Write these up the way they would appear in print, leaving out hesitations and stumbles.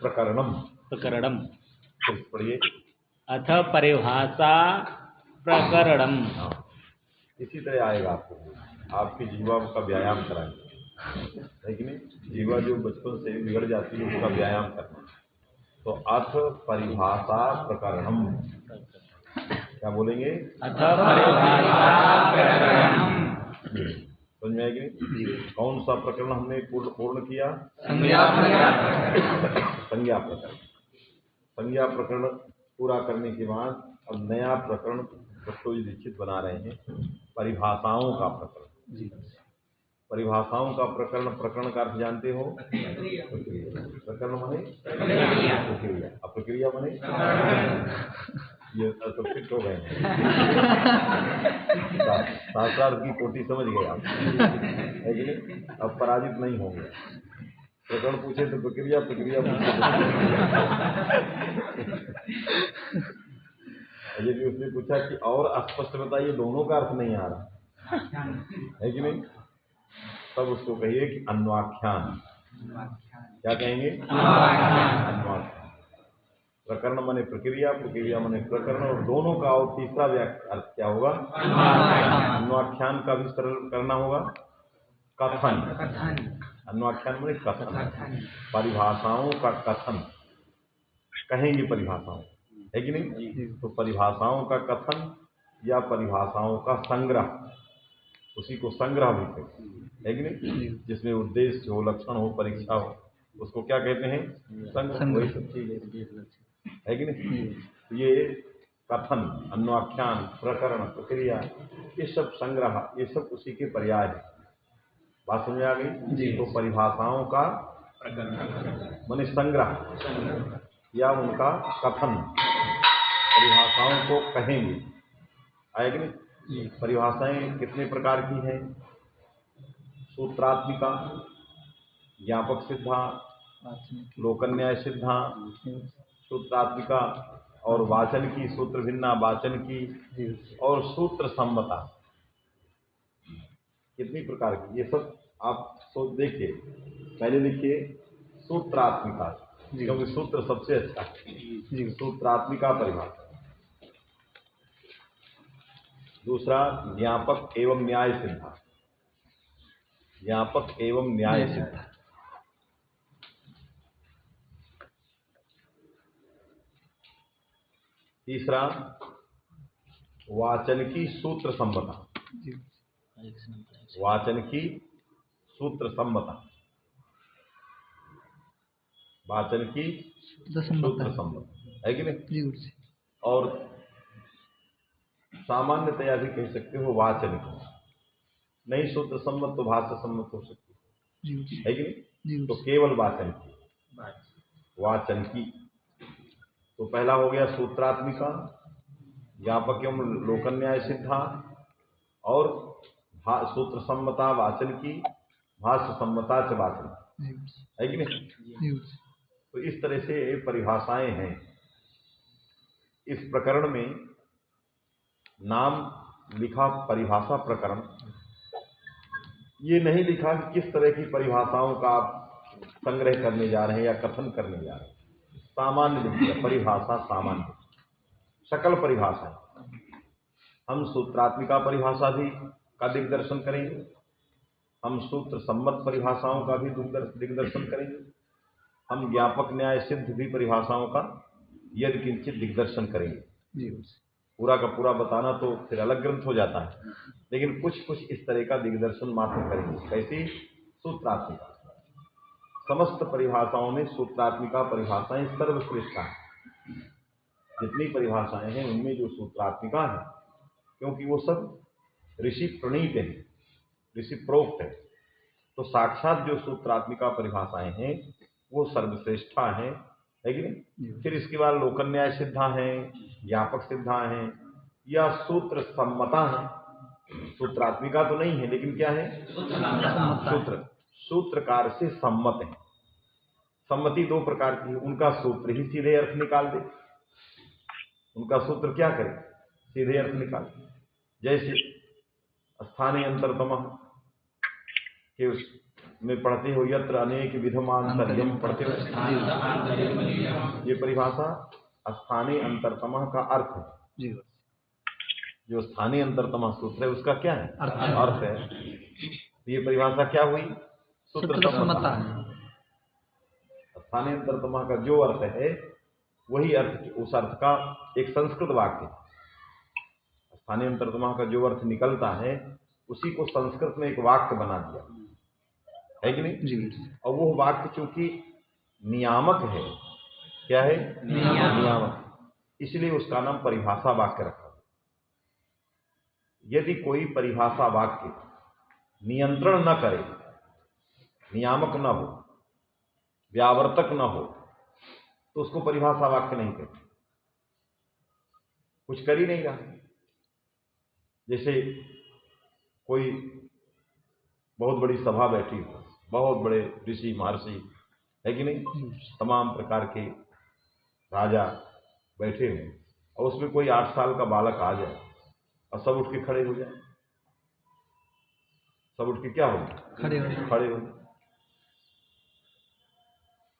प्रकरणम। प्रकरणम। फिर पढ़िए। अथ परिभाषा प्रकरणम। हाँ, इसी तरह आएगा आपको, आपकी जीवा का व्यायाम कराएंगे, है कि नहीं? जीवा जो बचपन से बिगड़ जाती है उसका व्यायाम करना। तो अथ परिभाषा प्रकरणम, क्या बोलेंगे? अथ परिभाषा प्रकरणम। समझ में आएगी? कौन सा प्रकरण हमने पूर्ण किया? संज्ञा प्रकरण। संज्ञा प्रकरण। संज्ञा प्रकरण पूरा करने के बाद अब नया प्रकरण डॉक्टर दीक्षित बना रहे हैं, परिभाषाओं का प्रकरण। परिभाषाओं का प्रकरण, प्रकरण का अर्थ जानते हो? प्रकरण माने प्रक्रिया, अब प्रक्रिया माने ये तो फिट हो गए हैं, शास्त्रार्थ की कोटि समझ गए आप, है कि नहीं? अब पराजित नहीं होंगे। प्रकरण पूछे तो प्रक्रिया, प्रक्रिया पूछे तो यदि उसने पूछा कि और स्पष्ट बताइए, दोनों का अर्थ नहीं आ रहा, है कि नहीं? तब उसको कहिए कि अन्वाख्यान। क्या कहेंगे? अन्वाख्यान। प्रकरण माने प्रक्रिया, प्रक्रिया माने प्रकरण, और दोनों का और तीसरा अर्थ क्या होगा? अन्वाख्यान का भी सरल करना होगा, कथन। अन्वाख्यान माने कथन, परिभाषाओं का कथन कहेंगे, परिभाषाओं, है कि नहीं? तो परिभाषाओं का कथन या परिभाषाओं का संग्रह, उसी को संग्रह भी कहते हैं, है कि नहीं? जिसमें उद्देश्य हो, लक्षण हो, परीक्षा हो, उसको क्या कहते हैं? संग्रह। वही सब चीज है कि नहीं? तो ये कथन, अन्वाख्यान, प्रकरण, प्रक्रिया, ये सब संग्रह, ये सब उसी के पर्याय है। बात समझ आ गई? तो परिभाषाओं का माने संग्रह या उनका कथन, परिभाषाओं को कहेंगे, आएगी नहीं? परिभाषाएं कितने प्रकार की हैं? सूत्रात्मिका, ज्ञापक सिद्धांत, लोकन्याय सिद्धांत, सूत्रात्मिका, और वाचन की, सूत्र भिन्ना वाचन की, और सूत्र सम्मता। कितनी प्रकार की? ये सब आप सोच देखिए। पहले देखिए सूत्रात्मिका, क्योंकि सूत्र सबसे अच्छा है। सूत्रात्मिका परिभाषा। दूसरा ज्ञापक एवं न्याय सिद्धांत, ज्ञापक एवं न्याय सिद्धांत। तीसरा वाचन की सूत्र सम्मता, वाचन की सूत्र सम्मता, वाचन की सूत्र सम्मता, है कि नहीं? और सामान्यतया भी कह सकते हो वाचन की, नहीं सूत्र सम्मत तो भाष्य सम्मत हो सकती है कि नहीं? तो केवल वाचन की, वाचन की। तो पहला हो गया सूत्रात्मिका, ज्ञापक एवं लोकन्याय सिद्धांत, और सूत्र सम्मता वाचन की, भाष्य सम्मता च वाचन, है कि नहीं? तो इस तरह से परिभाषाएं हैं। इस प्रकरण में नाम लिखा परिभाषा प्रकरण, ये नहीं लिखा कि किस तरह की परिभाषाओं का आप संग्रह करने जा रहे हैं या कथन करने जा रहे हैं। सामान्य लिख दिया, परिभाषा सामान्य, सकल परिभाषा। हम सूत्रात्मिका परिभाषा भी का दिग्दर्शन करेंगे, हम सूत्र सम्मत परिभाषाओं का भी दिग्दर्शन करेंगे, हम ज्ञापक न्याय सिद्ध भी परिभाषाओं का यदि किंचित दिग्दर्शन करेंगे। पूरा का पूरा बताना तो फिर अलग ग्रंथ हो जाता है, लेकिन कुछ कुछ इस तरह का दिग्दर्शन मात्र करेंगे। कैसी? सूत्रात्मिका। समस्त परिभाषाओं में सूत्रात्मिका परिभाषाएं सर्वश्रेष्ठ हैं। जितनी परिभाषाएं हैं उनमें जो सूत्रात्मिका है, क्योंकि वो सब ऋषि प्रणीत है, ऋषि प्रोक्त है, तो साक्षात जो सूत्रात्मिका परिभाषाएं हैं वो सर्वश्रेष्ठा है कि नहीं? फिर इसके बाद लोकन्याय सिद्धा है, ज्ञापक सिद्धा है, या सूत्र सम्मता है। सूत्रात्मिका तो नहीं है, लेकिन क्या है? सूत्र, सूत्रकार से सम्मत है। सम्मति दो प्रकार की है, उनका सूत्र ही सीधे अर्थ निकाल दे, उनका सूत्र क्या करे? सीधे अर्थ निकाल। जैसे स्थानीय अंतरतम के में पढ़ते हो, यत्र अनेक विधमांतर्यम पढ़ते हो। ये परिभाषा स्थानीय अंतरतम का अर्थ है। जी। जो स्थानीय अंतरतम सूत्र है उसका क्या है? अर्थ है। ये परिभाषा क्या हुई? सूत्र सम्मता। स्थानीय अंतरतम का जो अर्थ है वही अर्थ, उस अर्थ का एक संस्कृत वाक्य। स्थानीय अंतरतम का जो अर्थ निकलता है उसी को संस्कृत में एक वाक्य बना दिया है कि नहीं जी। और वो वाक्य चूंकि नियामक है, क्या है? नियामक, इसलिए उसका नाम परिभाषा वाक्य रखा। यदि कोई परिभाषा वाक्य नियंत्रण न करे, नियामक न हो, व्यावर्तक न हो, तो उसको परिभाषा वाक्य नहीं कहते। कुछ कर ही नहीं रहा। जैसे कोई बहुत बड़ी सभा बैठी हो, बहुत बड़े ऋषि महर्षि है कि नहीं, तमाम प्रकार के राजा बैठे हों और उसमें कोई 8 साल का बालक आ जाए और सब उठ के खड़े हो जाए। सब उठ के क्या हो? खड़े हो।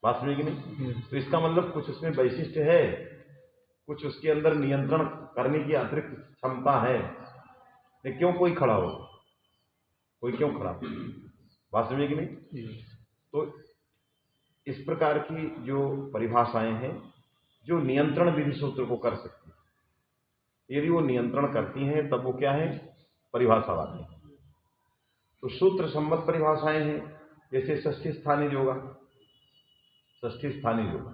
बात समझे कि नहीं? तो इसका मतलब कुछ उसमें वैशिष्ट है, कुछ उसके अंदर नियंत्रण करने की अतिरिक्त क्षमता है। लेकिन क्यों कोई खड़ा हो? कोई क्यों खड़ा हो? बात समझे कि नहीं? तो इस प्रकार की जो परिभाषाएं हैं जो नियंत्रण विधि सूत्र को कर सकती है, यदि वो नियंत्रण करती हैं तब वो क्या है? परिभाषा वाक्य। तो सूत्र सम्मत परिभाषाएं हैं, जैसे षष्ठी स्थानीय योगा। षष्ठी स्थानीय योगा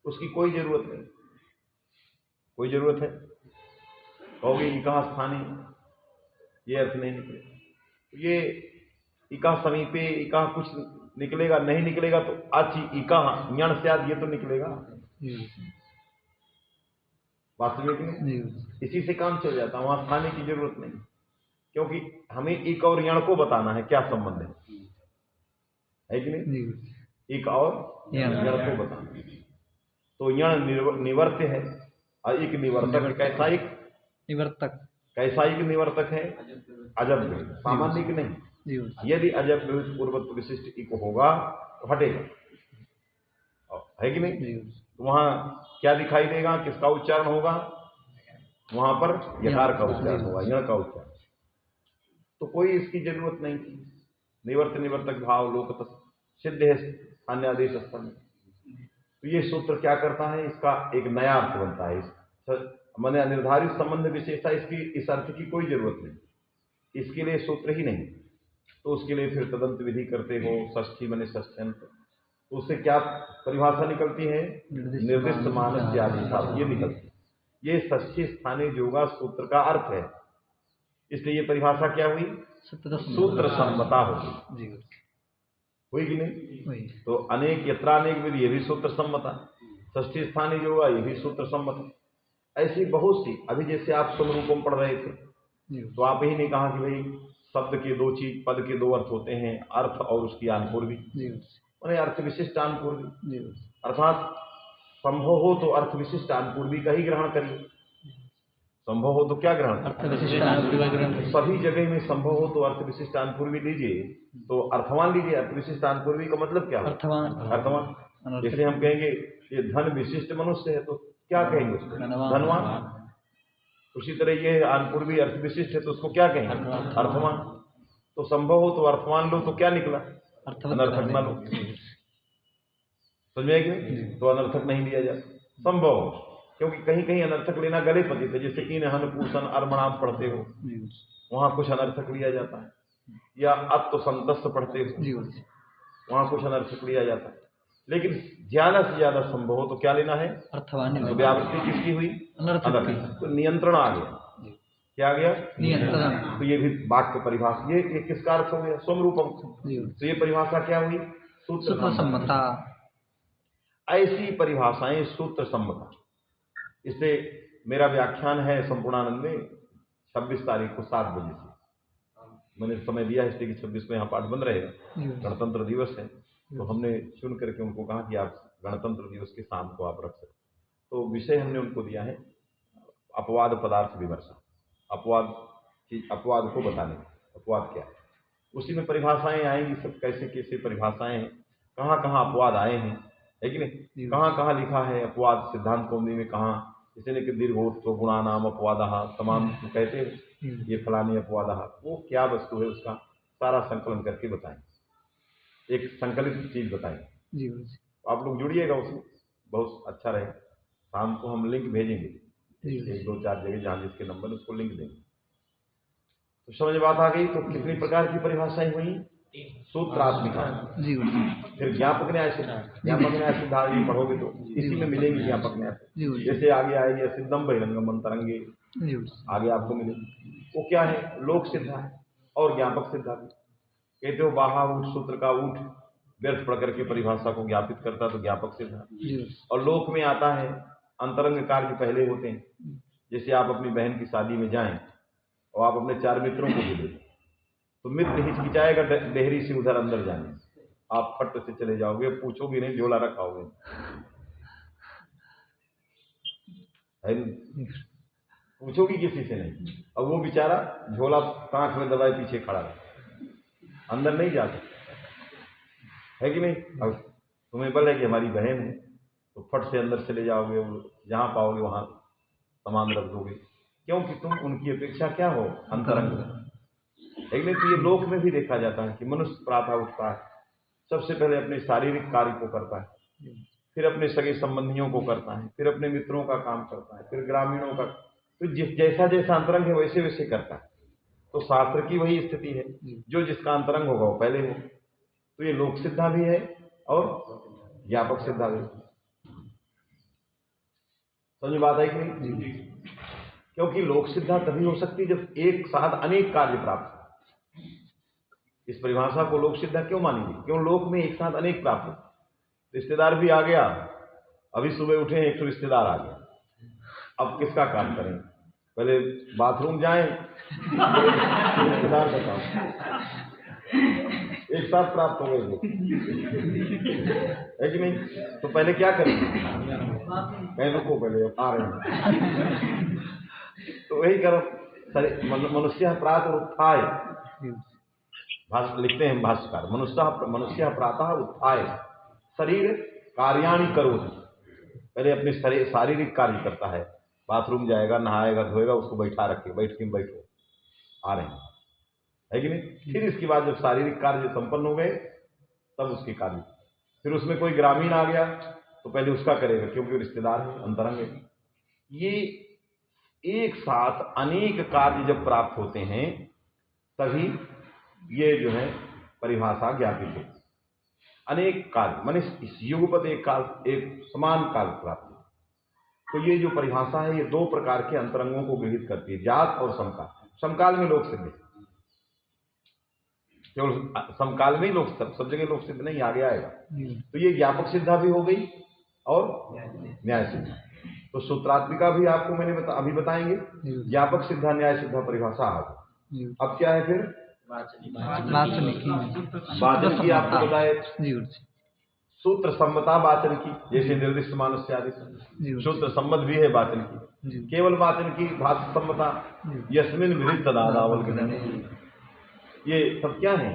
उसकी कोई जरूरत नहीं। कोई जरूरत है? कहोगे इका स्थानीय, ये अर्थ नहीं निकले। ये इका समीपे, इका कुछ निकलेगा, नहीं निकलेगा तो आची इका यण से आज ये तो निकलेगा। वास्तविक में इसी से काम चल जाता, वहां स्थानीय की जरूरत नहीं, क्योंकि हमें इक और यण को बताना है क्या संबंध है कि नहीं? इक और यण को बताना है। तो यण निवर्त्य है और इक निवर्तक। कैसा इक निवर्तक? कैसा इक निवर्तक है? अजब, सामान्य की नहीं। यदि अजब पूर्वत्व विशिष्ट इक होगा तो हटेगा, है कि नहीं? तो वहां क्या दिखाई देगा? किसका उच्चारण होगा? वहां पर यकार का उच्चारण होगा, यण का उच्चारण। तो कोई इसकी जरूरत नहीं थी। निवर्त निवर्तक भाव लोक सिद्ध है अन्यादेश स्थल। तो ये सूत्र क्या करता है? इसका एक नया अर्थ बनता है। मैंने निर्धारित संबंध विशेषता, इसकी इस अर्थ की कोई जरूरत नहीं, इसके लिए सूत्र ही नहीं। तो उसके लिए फिर तदंत विधि करते हो, षष्ठी बने षष्ठ्यंत, तो उससे क्या परिभाषा निकलती है? निर्दिष्ट मानस आदि ये निकलती है। ये षष्ठी स्थानीय योगा सूत्र का अर्थ है। इसलिए ये परिभाषा क्या हुई? सूत्र सम्मता होगी। हुई कि नहीं? तो अनेक यत्रानेक विधि, ये भी सूत्र सम्मता। षष्ठी स्थानीय योगा, ये भी सूत्र सम्मता। ऐसी बहुत सी, अभी जैसे आप स्वरूपों पढ़ रहे थे तो आप ही ने कहा कि भाई शब्द के दो चीज, पद के दो अर्थ होते हैं, अर्थ और उसकी आनपूर्वी। मैंने अर्थ विशिष्ट आनपूर्वी, अर्थात संभव हो तो अर्थ विशिष्ट आनपूर्वी का ही ग्रहण करिए। संभव हो तो क्या ग्रहण? अर्थ विशिष्ट आनपूर्वी। सभी जगह में संभव हो तो अर्थ विशिष्ट आनपूर्वी लीजिए, तो अर्थवान लीजिए। अर्थ विशिष्ट आनपूर्वी का मतलब क्या है? अर्थवान। जैसे हम कहेंगे ये धन विशिष्ट मनुष्य है तो क्या कहेंगे उसको? धनवान। उसी तरह ये आनपूर्वी अर्थ विशिष्ट है तो उसको क्या कहेंगे? अर्थवान। तो संभव हो तो अर्थवान लो तो क्या निकला? अनर्थक ना लो। समझेंगे? तो अनर्थक नहीं लिया जाता, संभव हो, क्योंकि कहीं कहीं अनर्थक लेना गले पतित है। जैसे इन हन पूषण अर्मणाम पढ़ते हो, वहां कुछ अनर्थक लिया जाता है, या अब तो संतस्त पढ़ते हो, वहां कुछ अनर्थक लिया जाता है। लेकिन ज्यादा से ज्यादा संभव हो तो क्या लेना है? अर्थवान। तो व्यावृत्ति किसकी हुई? अनर्थक। तो नियंत्रण आ गया। क्या आ गया? नियंत्रण। तो ये भी वाक्य परिभाषा, ये किसका अर्थ हो गया? स्वरूपम। तो ये परिभाषा क्या हुई? सूत्र सम्मता। ऐसी परिभाषाएं सूत्र सम्मता। इससे मेरा व्याख्यान है संपूर्णानंद में 26 तारीख को 7 बजे से। मैंने समय दिया है इसलिए कि 26 को यहाँ पाठ बंद रहेगा, गणतंत्र दिवस है। तो हमने चुन करके उनको कहा कि आप गणतंत्र दिवस के शाम को आप रख सकते। तो विषय हमने उनको दिया है अपवाद पदार्थ विमर्शन। अपवाद को बताने, अपवाद क्या है। उसी में परिभाषाएं आएंगी, सब कैसे कैसे परिभाषाएं हैं, कहाँ कहाँ अपवाद आए हैं, है कि नहीं, कहाँ कहाँ लिखा है अपवाद सिद्धांत कौमुदी में, कहाँ जैसे कि दीर्घोत तो गुणानाम अपवादः, तमाम कहते हैं ये फलानी अपवादः, वो क्या वस्तु है उसका सारा संकलन करके बताएं, एक संकलित चीज बताएं। जी आप लोग जुड़िएगा उसमें, बहुत अच्छा रहे। शाम को हम लिंक भेजेंगे, एक दो चार जगह जहाँ जिसके नंबर उसको लिंक देंगे। तो समझ बात आ गई। तो कितनी प्रकार की परिभाषाएं हुई? सूत्रात्मिका, जी फिर ज्ञापक न्याय सिद्ध, ज्ञापक न्याय सिद्धांत पढ़ोगे तो इसी में मिलेंगे ज्ञापक न्याय। जैसे आगे आएगी सिद्धम बहिरंगम अंतरंगे, आगे आपको मिलेगी। वो क्या है? लोक सिद्धा है और ज्ञापक सिद्धा भी। कहते हो बाहा ऊठ, सूत्र का ऊठ व्यर्थ पढ़ करके परिभाषा को ज्ञापित करता तो ज्ञापक सिद्धा। और लोक में आता है अंतरंग कार्य पहले होते हैं। जैसे आप अपनी बहन की शादी में जाएं और आप अपने 4 मित्रों को भी ले, तो मित्र हिचकिचाएगा डेहरी से उधर अंदर जाने, आप फट से चले जाओगे, पूछोगे नहीं, झोला रखाओगे, पूछोगी किसी से नहीं। अब वो बेचारा झोला कांख में दबाए पीछे खड़ा है, अंदर नहीं जा सकता, है कि नहीं। अब तुम्हें बल है कि हमारी बहन है, तो फट से अंदर चले जाओगे, जहां पाओगे वहां सामान रख दोगे, क्योंकि तुम उनकी अपेक्षा क्या हो? अंतरंग। लेकिन तो ये लोक में भी देखा जाता है कि मनुष्य प्रातः उठता है, सबसे पहले अपने शारीरिक कार्य को करता है, फिर अपने सगे संबंधियों को करता है, फिर अपने मित्रों का काम करता है, फिर ग्रामीणों का, तो जैसा जैसा अंतरंग है वैसे वैसे करता है। तो शास्त्र की वही स्थिति है, जो जिसका अंतरंग होगा वो पहले हो। तो ये लोक सिद्धा भी है और ज्ञापक सिद्धा भी। समझ बात है कि नहीं? क्योंकि लोक सिद्धा तभी हो सकती जब एक साथ अनेक कार्य प्राप्त हो। इस परिभाषा को लोक सिद्धा क्यों मानेंगे? क्यों लोक में एक साथ अनेक प्राप्त हो। रिश्तेदार भी आ गया, अभी सुबह उठे एक तो रिश्तेदार आ गया, अब किसका काम करें? पहले बाथरूम जाएं, रिश्तेदार का काम एक साथ प्राप्त हो गए, है कि नहीं? तो पहले क्या करेंगे? कहीं रुको, पहले आ रहे हैं। तो वही करो, मनुष्य प्रातः उत्थाय, लिखते हैं भाष्यकार, मनुष्य प्रातः उत्थाय शरीर कार्याणि करोति। पहले अपने शारीरिक कार्य करता है, बाथरूम जाएगा, नहाएगा, धोएगा, उसको बैठा रखे, बैठो, आ रहे हैं, है कि नहीं। फिर इसके बाद जब शारीरिक कार्य संपन्न हो गए तब उसके कार्य, फिर उसमें कोई ग्रामीण आ गया तो पहले उसका करेगा, क्योंकि रिश्तेदार है, अंतरंग है। ये एक साथ अनेक कार्य जब प्राप्त होते हैं तभी ये जो है परिभाषा ज्ञापित है। अनेक काल माने युगपत एक काल, एक समान काल प्राप्त। तो ये जो परिभाषा है ये 2 प्रकार के अंतरंगों को गृहीत करती है, जात और समकाल। समकाल में लोक सिद्ध, केवल समकाल में ही लोक, सब जगह लोक सिद्ध नहीं, आगे आएगा। तो ये ज्ञापक सिद्धा भी हो गई और न्याय सिद्धा। तो सूत्रात्मिका भी आपको मैंने अभी बताएंगे, ज्ञापक सिद्धा न्याय सिद्धा परिभाषा आ गई। अब क्या है फिर? वाचन की आपको बताए, सूत्र सम्मता वाचन की, जैसे निर्दिष्ट मानस से आदि सूत्र सम्मत भी है वाचन की। केवल वाचन की भाष्य सम्मता, यस्मिन विहित तदादावल ग्रहण, ये सब क्या है?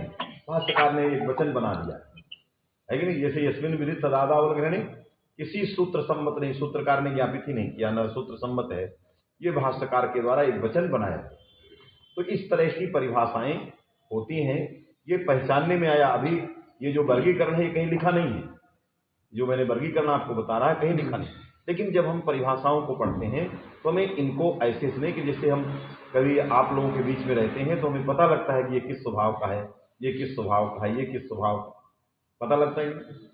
भाष्यकार ने एक वचन बना दिया है कि नहीं। जैसे यस्मिन विहित तदादावल ग्रहण, किसी सूत्र सम्मत नहीं, सूत्रकार ने ज्ञापित ही नहीं किया, न सूत्र सम्मत है, ये भाष्यकार के द्वारा एक वचन बनाया। तो इस तरह की परिभाषाएं होती हैं, ये पहचानने में आया। अभी ये जो वर्गीकरण है ये कहीं लिखा नहीं है, जो मैंने वर्गीकरण आपको बता रहा है कहीं लिखा नहीं। लेकिन जब हम परिभाषाओं को पढ़ते हैं तो हमें इनको ऐसे से नहीं कि जैसे हम कभी आप लोगों के बीच में रहते हैं तो हमें पता लगता है कि ये किस स्वभाव का है, ये किस स्वभाव का है, ये किस स्वभाव का, पता लगता है।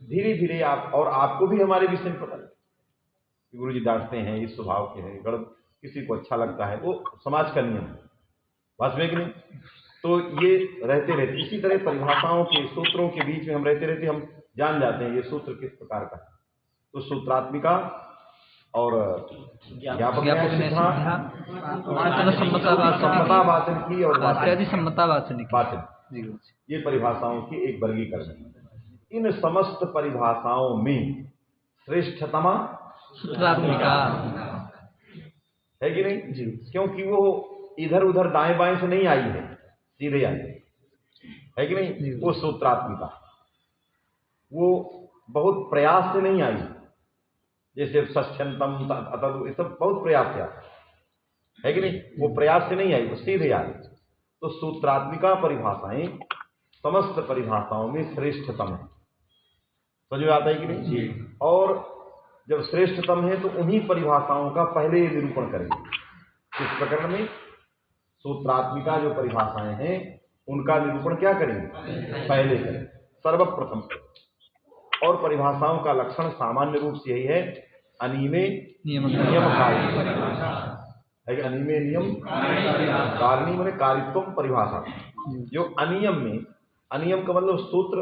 धीरे धीरे आप और आपको भी हमारे विषय में पता लगता है। गुरु जी डांटते हैं, इस स्वभाव के हैं, गलत, किसी को अच्छा लगता है, वो समाज का नियम है, बात में कि नहीं। तो ये रहते इसी तरह परिभाषाओं के, सूत्रों के बीच में हम रहते हम जान जाते हैं ये सूत्र किस प्रकार का है। तो सूत्रात्मिका और ज्ञापक सम्मता वाचन की और सम्मता वाचन, ये परिभाषाओं की एक वर्गीकरण है। इन समस्त परिभाषाओं में श्रेष्ठतमा सूत्रात्मिका है कि नहीं, क्योंकि वो इधर उधर दाएं बाएं से नहीं आई है, सीधे आई है। है कि नहीं। वो सूत्रात्मिका वो बहुत प्रयास से नहीं आई, जैसे षष्ठ्यंतम अतः ये सब बहुत प्रयास से आता है कि नहीं, वो प्रयास से नहीं आई, वो सीधे आई। तो सूत्रात्मिका परिभाषाएं समस्त परिभाषाओं में श्रेष्ठतम है, समझ में आता है कि नहीं। और जब श्रेष्ठतम है तो उन्हीं परिभाषाओं का पहले निरूपण करेंगे। इस प्रकरण में सूत्रात्मिका जो परिभाषाएं हैं उनका निरूपण क्या करेंगे, पहले करें, सर्वप्रथम। और परिभाषाओं का लक्षण सामान्य रूप से यही है, अनिमे नियमकारी है कि अनिमे नियम कारणी माने कारित्व परिभाषा। जो अनियम में, अनियम का मतलब सूत्र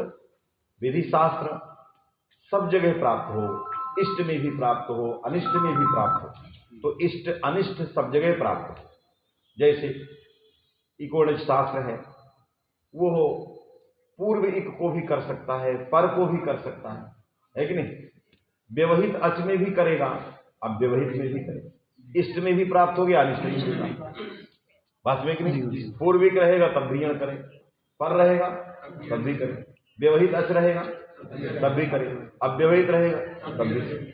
विधि शास्त्र सब जगह प्राप्त हो, इष्ट में भी प्राप्त हो अनिष्ट में भी प्राप्त हो, तो इष्ट अनिष्ट सब जगह प्राप्त हो। जैसे इकोणिज शास्त्र है, वो पूर्व इक को भी कर सकता है, पर को भी कर सकता है कि नहीं। व्यवहित अच में भी करेगा, अब व्यवहित में भी करेगा, इष्ट में भी प्राप्त हो गया अनिष्ट में भी प्राप्त, बात में कि नहीं। पूर्विक रहेगा तब भी यण करे, पर रहेगा तब भी करे, व्यवहित अच रहेगा तब भी करेगा, अव्यवहित रहेगा तब भी करेगा।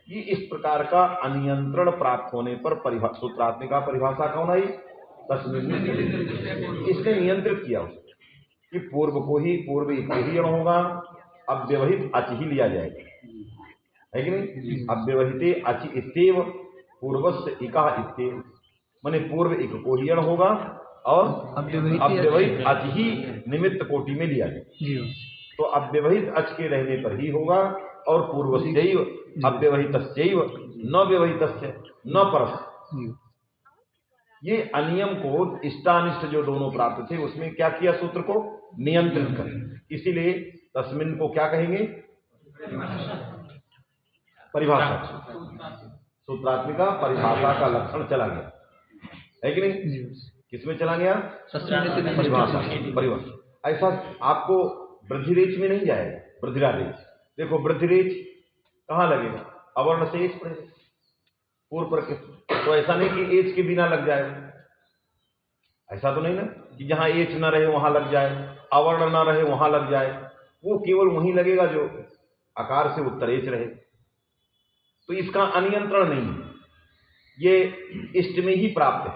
ये इस प्रकार का अनियंत्रण प्राप्त होने पर सूत्रात्मिका परिभाषा कौन आई, तस्मिन्। इसने नियंत्रित किया उसको कि पूर्व को ही पूर्व ही यण होगा, अव्यवहित अच ही लिया जाएगा, है कि नहीं। अव्यवहिते अच इत्येव पूर्वस्य इका इत्येव, माने पूर्व इक को ही यण होगा और अव्यवहित अच ही निमित्त कोटि में लिया जाएगा। तो अव्यवहित अच के रहने पर ही होगा, और पूर्वस्यैव अव्यवहितस्यैव न व्यवहितस्य न परस्य। ये अनियम को इष्टानिष्ट जो दोनों प्राप्त थे उसमें क्या किया, सूत्र को नियंत्रित कर। इसीलिए तस्मिन् को क्या कहेंगे, परिभाषा। सूत्रात्मिका परिभाषा का लक्षण चला गया, है कि नहीं। किसमें चला गया, परिभाषा। परिभाषा ऐसा आपको वृद्धिरेच में नहीं जाएगा, वृद्धिरादेश। देखो वृद्धिरेच कहाँ लगेगा, अवर्ण से एच पड़ेगा पूर्व पर के, तो ऐसा नहीं कि एच के बिना लग जाएगा, ऐसा तो नहीं ना कि जहां एच ना रहे वहां लग जाए, अवर्ण ना रहे वहां लग जाए, वो केवल वहीं लगेगा जो आकार से उत्तरेच रहे। तो इसका अनियंत्रण नहीं है, ये इष्ट में ही प्राप्त है।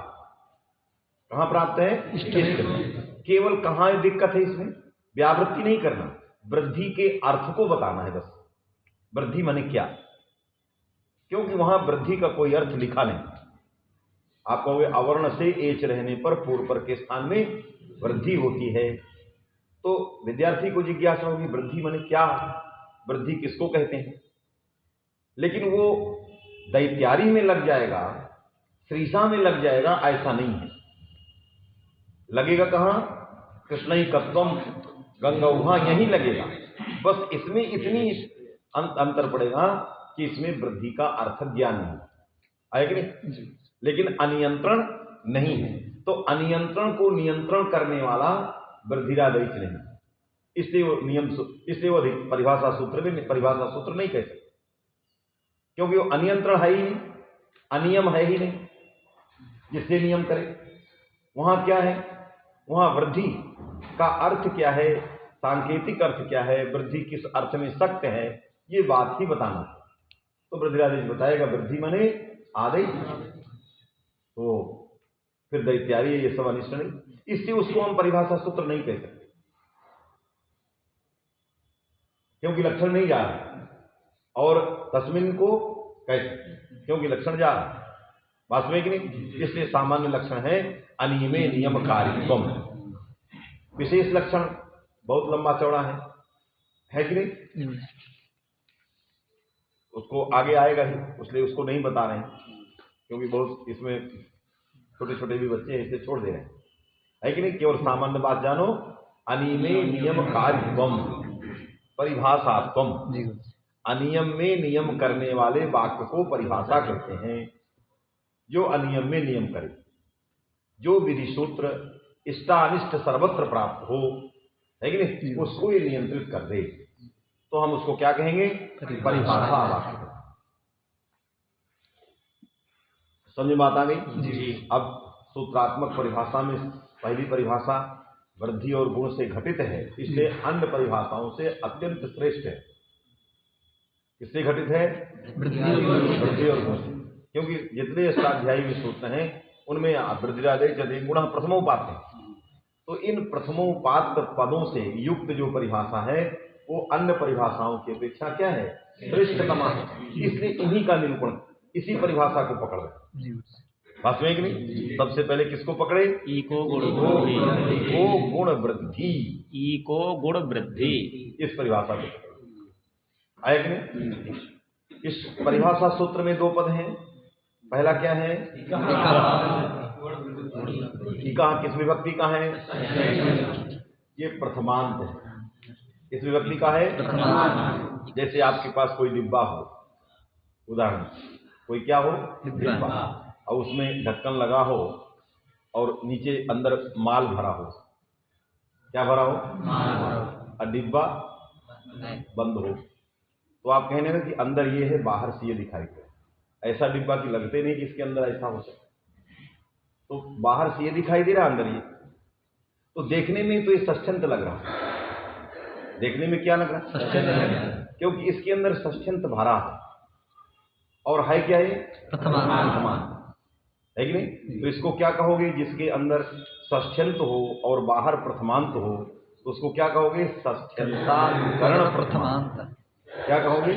कहां प्राप्त है, इष्ट में। केवल कहां दिक्कत है इसमें, व्यावृत्ति नहीं करना, वृद्धि के अर्थ को बताना है बस। वृद्धि माने क्या, क्योंकि वहां वृद्धि का कोई अर्थ लिखा नहीं। आप कहोगे अवर्ण से एच रहने पर पूर्व पर के स्थान में वृद्धि होती है, तो विद्यार्थी को जिज्ञासा होगी वृद्धि माने क्या, वृद्धि किसको कहते हैं। लेकिन वो दैत्यारी में लग जाएगा, श्रीषा में लग जाएगा, ऐसा नहीं है। लगेगा कहां, कृष्णैकत्वम गंगौहा, यहीं लगेगा। बस इसमें इतनी अंतर पड़ेगा कि इसमें वृद्धि का अर्थ ज्ञान नहीं है कि नहीं, लेकिन अनियंत्रण नहीं है। तो अनियंत्रण को नियंत्रण करने वाला वृद्धिरादेश नहीं, इसलिए वो नियम, इसलिए वो परिभाषा सूत्र में परिभाषा सूत्र नहीं कह सकते, क्योंकि वो अनियंत्रण है ही नहीं, अनियम है ही नहीं जिससे नियम करे। वहां क्या है, वहां वृद्धि का अर्थ क्या है, सांकेतिक अर्थ क्या है, वृद्धि किस अर्थ में सत्य है, ये बात ही बताना। तो वृद्धिरादेश बताएगा वृद्धि माने आदेश, तो फिर दैत्यारी ये सब अनिष्ट नहीं, इसलिए उसको हम परिभाषा सूत्र नहीं कह सकते, क्योंकि लक्षण नहीं जा रहा। और तस्मिन् को कह सकते क्योंकि लक्षण जा रहा, बात में कि नहीं। इसलिए सामान्य लक्षण है अनियमे नियमकारित्वम, विशेष लक्षण बहुत लंबा चौड़ा है कि नहीं, उसको आगे आएगा ही, इसलिए उसको नहीं बता रहे हैं, क्योंकि बहुत इसमें छोटे छोटे भी बच्चे हैं, इसे छोड़ दे रहे हैं, है कि नहीं। केवल सामान्य बात जानो, अनियमे नियमकारित्वम परिभाषात्वम, अनियम में नियम करने वाले वाक्य को परिभाषा कहते हैं। जो अनियम में नियम करे, जो विधि सूत्र इष्टानिष्ट सर्वत्र प्राप्त हो, है कि नहीं, उसको ये नियंत्रित कर दे, तो हम उसको क्या कहेंगे, परिभाषा वाक्य। समझ में बात आ गई जी। अब सूत्रात्मक परिभाषा में पहली परिभाषा वृद्धि और गुण से घटित है, इसलिए अन्य परिभाषाओं से अत्यंत श्रेष्ठ है। किससे घटित है? वृद्धि और गुण से। क्योंकि जितने अष्टाध्यायी में सूत्र हैं उनमें वृद्धिरादेश यदि गुण प्रथमोपात है, तो इन प्रथमोपात पदों से युक्त जो परिभाषा है वो अन्य परिभाषाओं की अपेक्षा क्या है? श्रेष्ठतमा है। इसलिए इन्हीं का निरूपण, इसी परिभाषा को पकड़ रहे। वास्तव में कि नहीं? सबसे पहले किसको पकड़े? इको गुण वृद्धि। इको गुण वृद्धि। इको गुण वृद्धि, इस परिभाषा को आया कि नहीं? इस परिभाषा सूत्र में दो पद हैं। पहला क्या है? इका किस विभक्ति का है? ये प्रथमांत है। किस विभक्ति का है? जैसे आपके पास कोई डिब्बा हो, उदाहरण, कोई क्या हो? डिब्बा, और उसमें ढक्कन लगा हो और नीचे अंदर माल भरा हो। क्या भरा हो? और डिब्बा बंद हो, तो आप कहने लगे कि अंदर ये है, बाहर से ये दिखाई दे। ऐसा डिब्बा कि लगते नहीं कि इसके अंदर ऐसा हो सकता, तो बाहर से ये दिखाई दे रहा, अंदर ये, तो देखने में तो ये षष्ठ्यंत लग रहा है। देखने में क्या लग रहा है? क्योंकि इसके अंदर षष्ठ्यंत भरा है, और है क्या ये? प्रथमांत है कि नहीं? तो इसको क्या कहोगे? जिसके अंदर षष्ठ्यंत हो और बाहर प्रथमांत हो, तो उसको क्या कहोगे? षष्ठ्यंतानुकरण प्रथमांत। क्या कहोगे?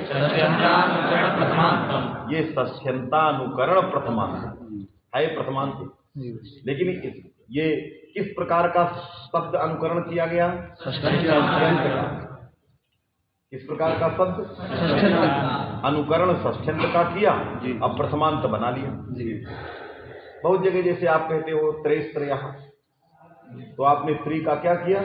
ये षष्ठ्यंतानुकरण प्रथमांत है, प्रथमांत। लेकिन ये किस प्रकार का शब्द अनुकरण किया गया? षष्ठ्यंत का। किस प्रकार का शब्द? अनुकरण षष्ठ्यंत का किया, अब प्रथमांत बना लिया। बहुत जगह जैसे आप कहते हो त्रयः, तो आपने त्रि का क्या किया?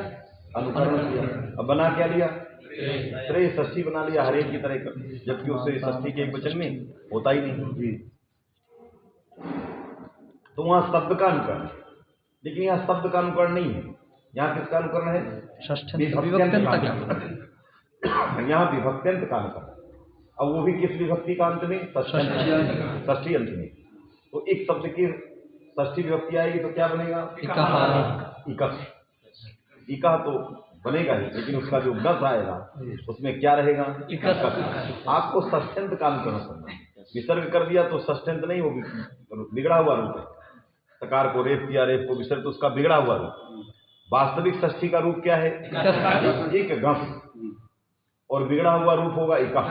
अनुकरण किया। अब बना क्या लिया? त्रय, षष्ठी बना लिया, हर एक की तरह का, जबकि उससे षष्ठी के एक वचन में होता ही नहीं। तो वहां शब्द का अनुकरण, लेकिन यहाँ शब्द का अनुकरण नहीं है। यहाँ किसका अनुकरण है? यहाँ विभक्त्यंत का अनुकरण। अब वो भी किस विभक्ति का अंत में? षष्ठी अंत में। तो एक शब्द की षष्ठी विभक्ति आएगी तो क्या बनेगा? इकस। इका तो बनेगा ही, लेकिन उसका जो गस आएगा उसमें क्या रहेगा? इकस। आपको षष्ठ्यंत का अनुकरण करना। विसर्ग कर दिया तो षष्ठ्यंत नहीं, वो बिगड़ा हुआ रूप है। सकार को रेप किया, रेप को विसर्ग, तो उसका बिगड़ा हुआ रूप। वास्तविक षष्ठी का रूप क्या है? एक गस, और बिगड़ा हुआ रूप होगा इका।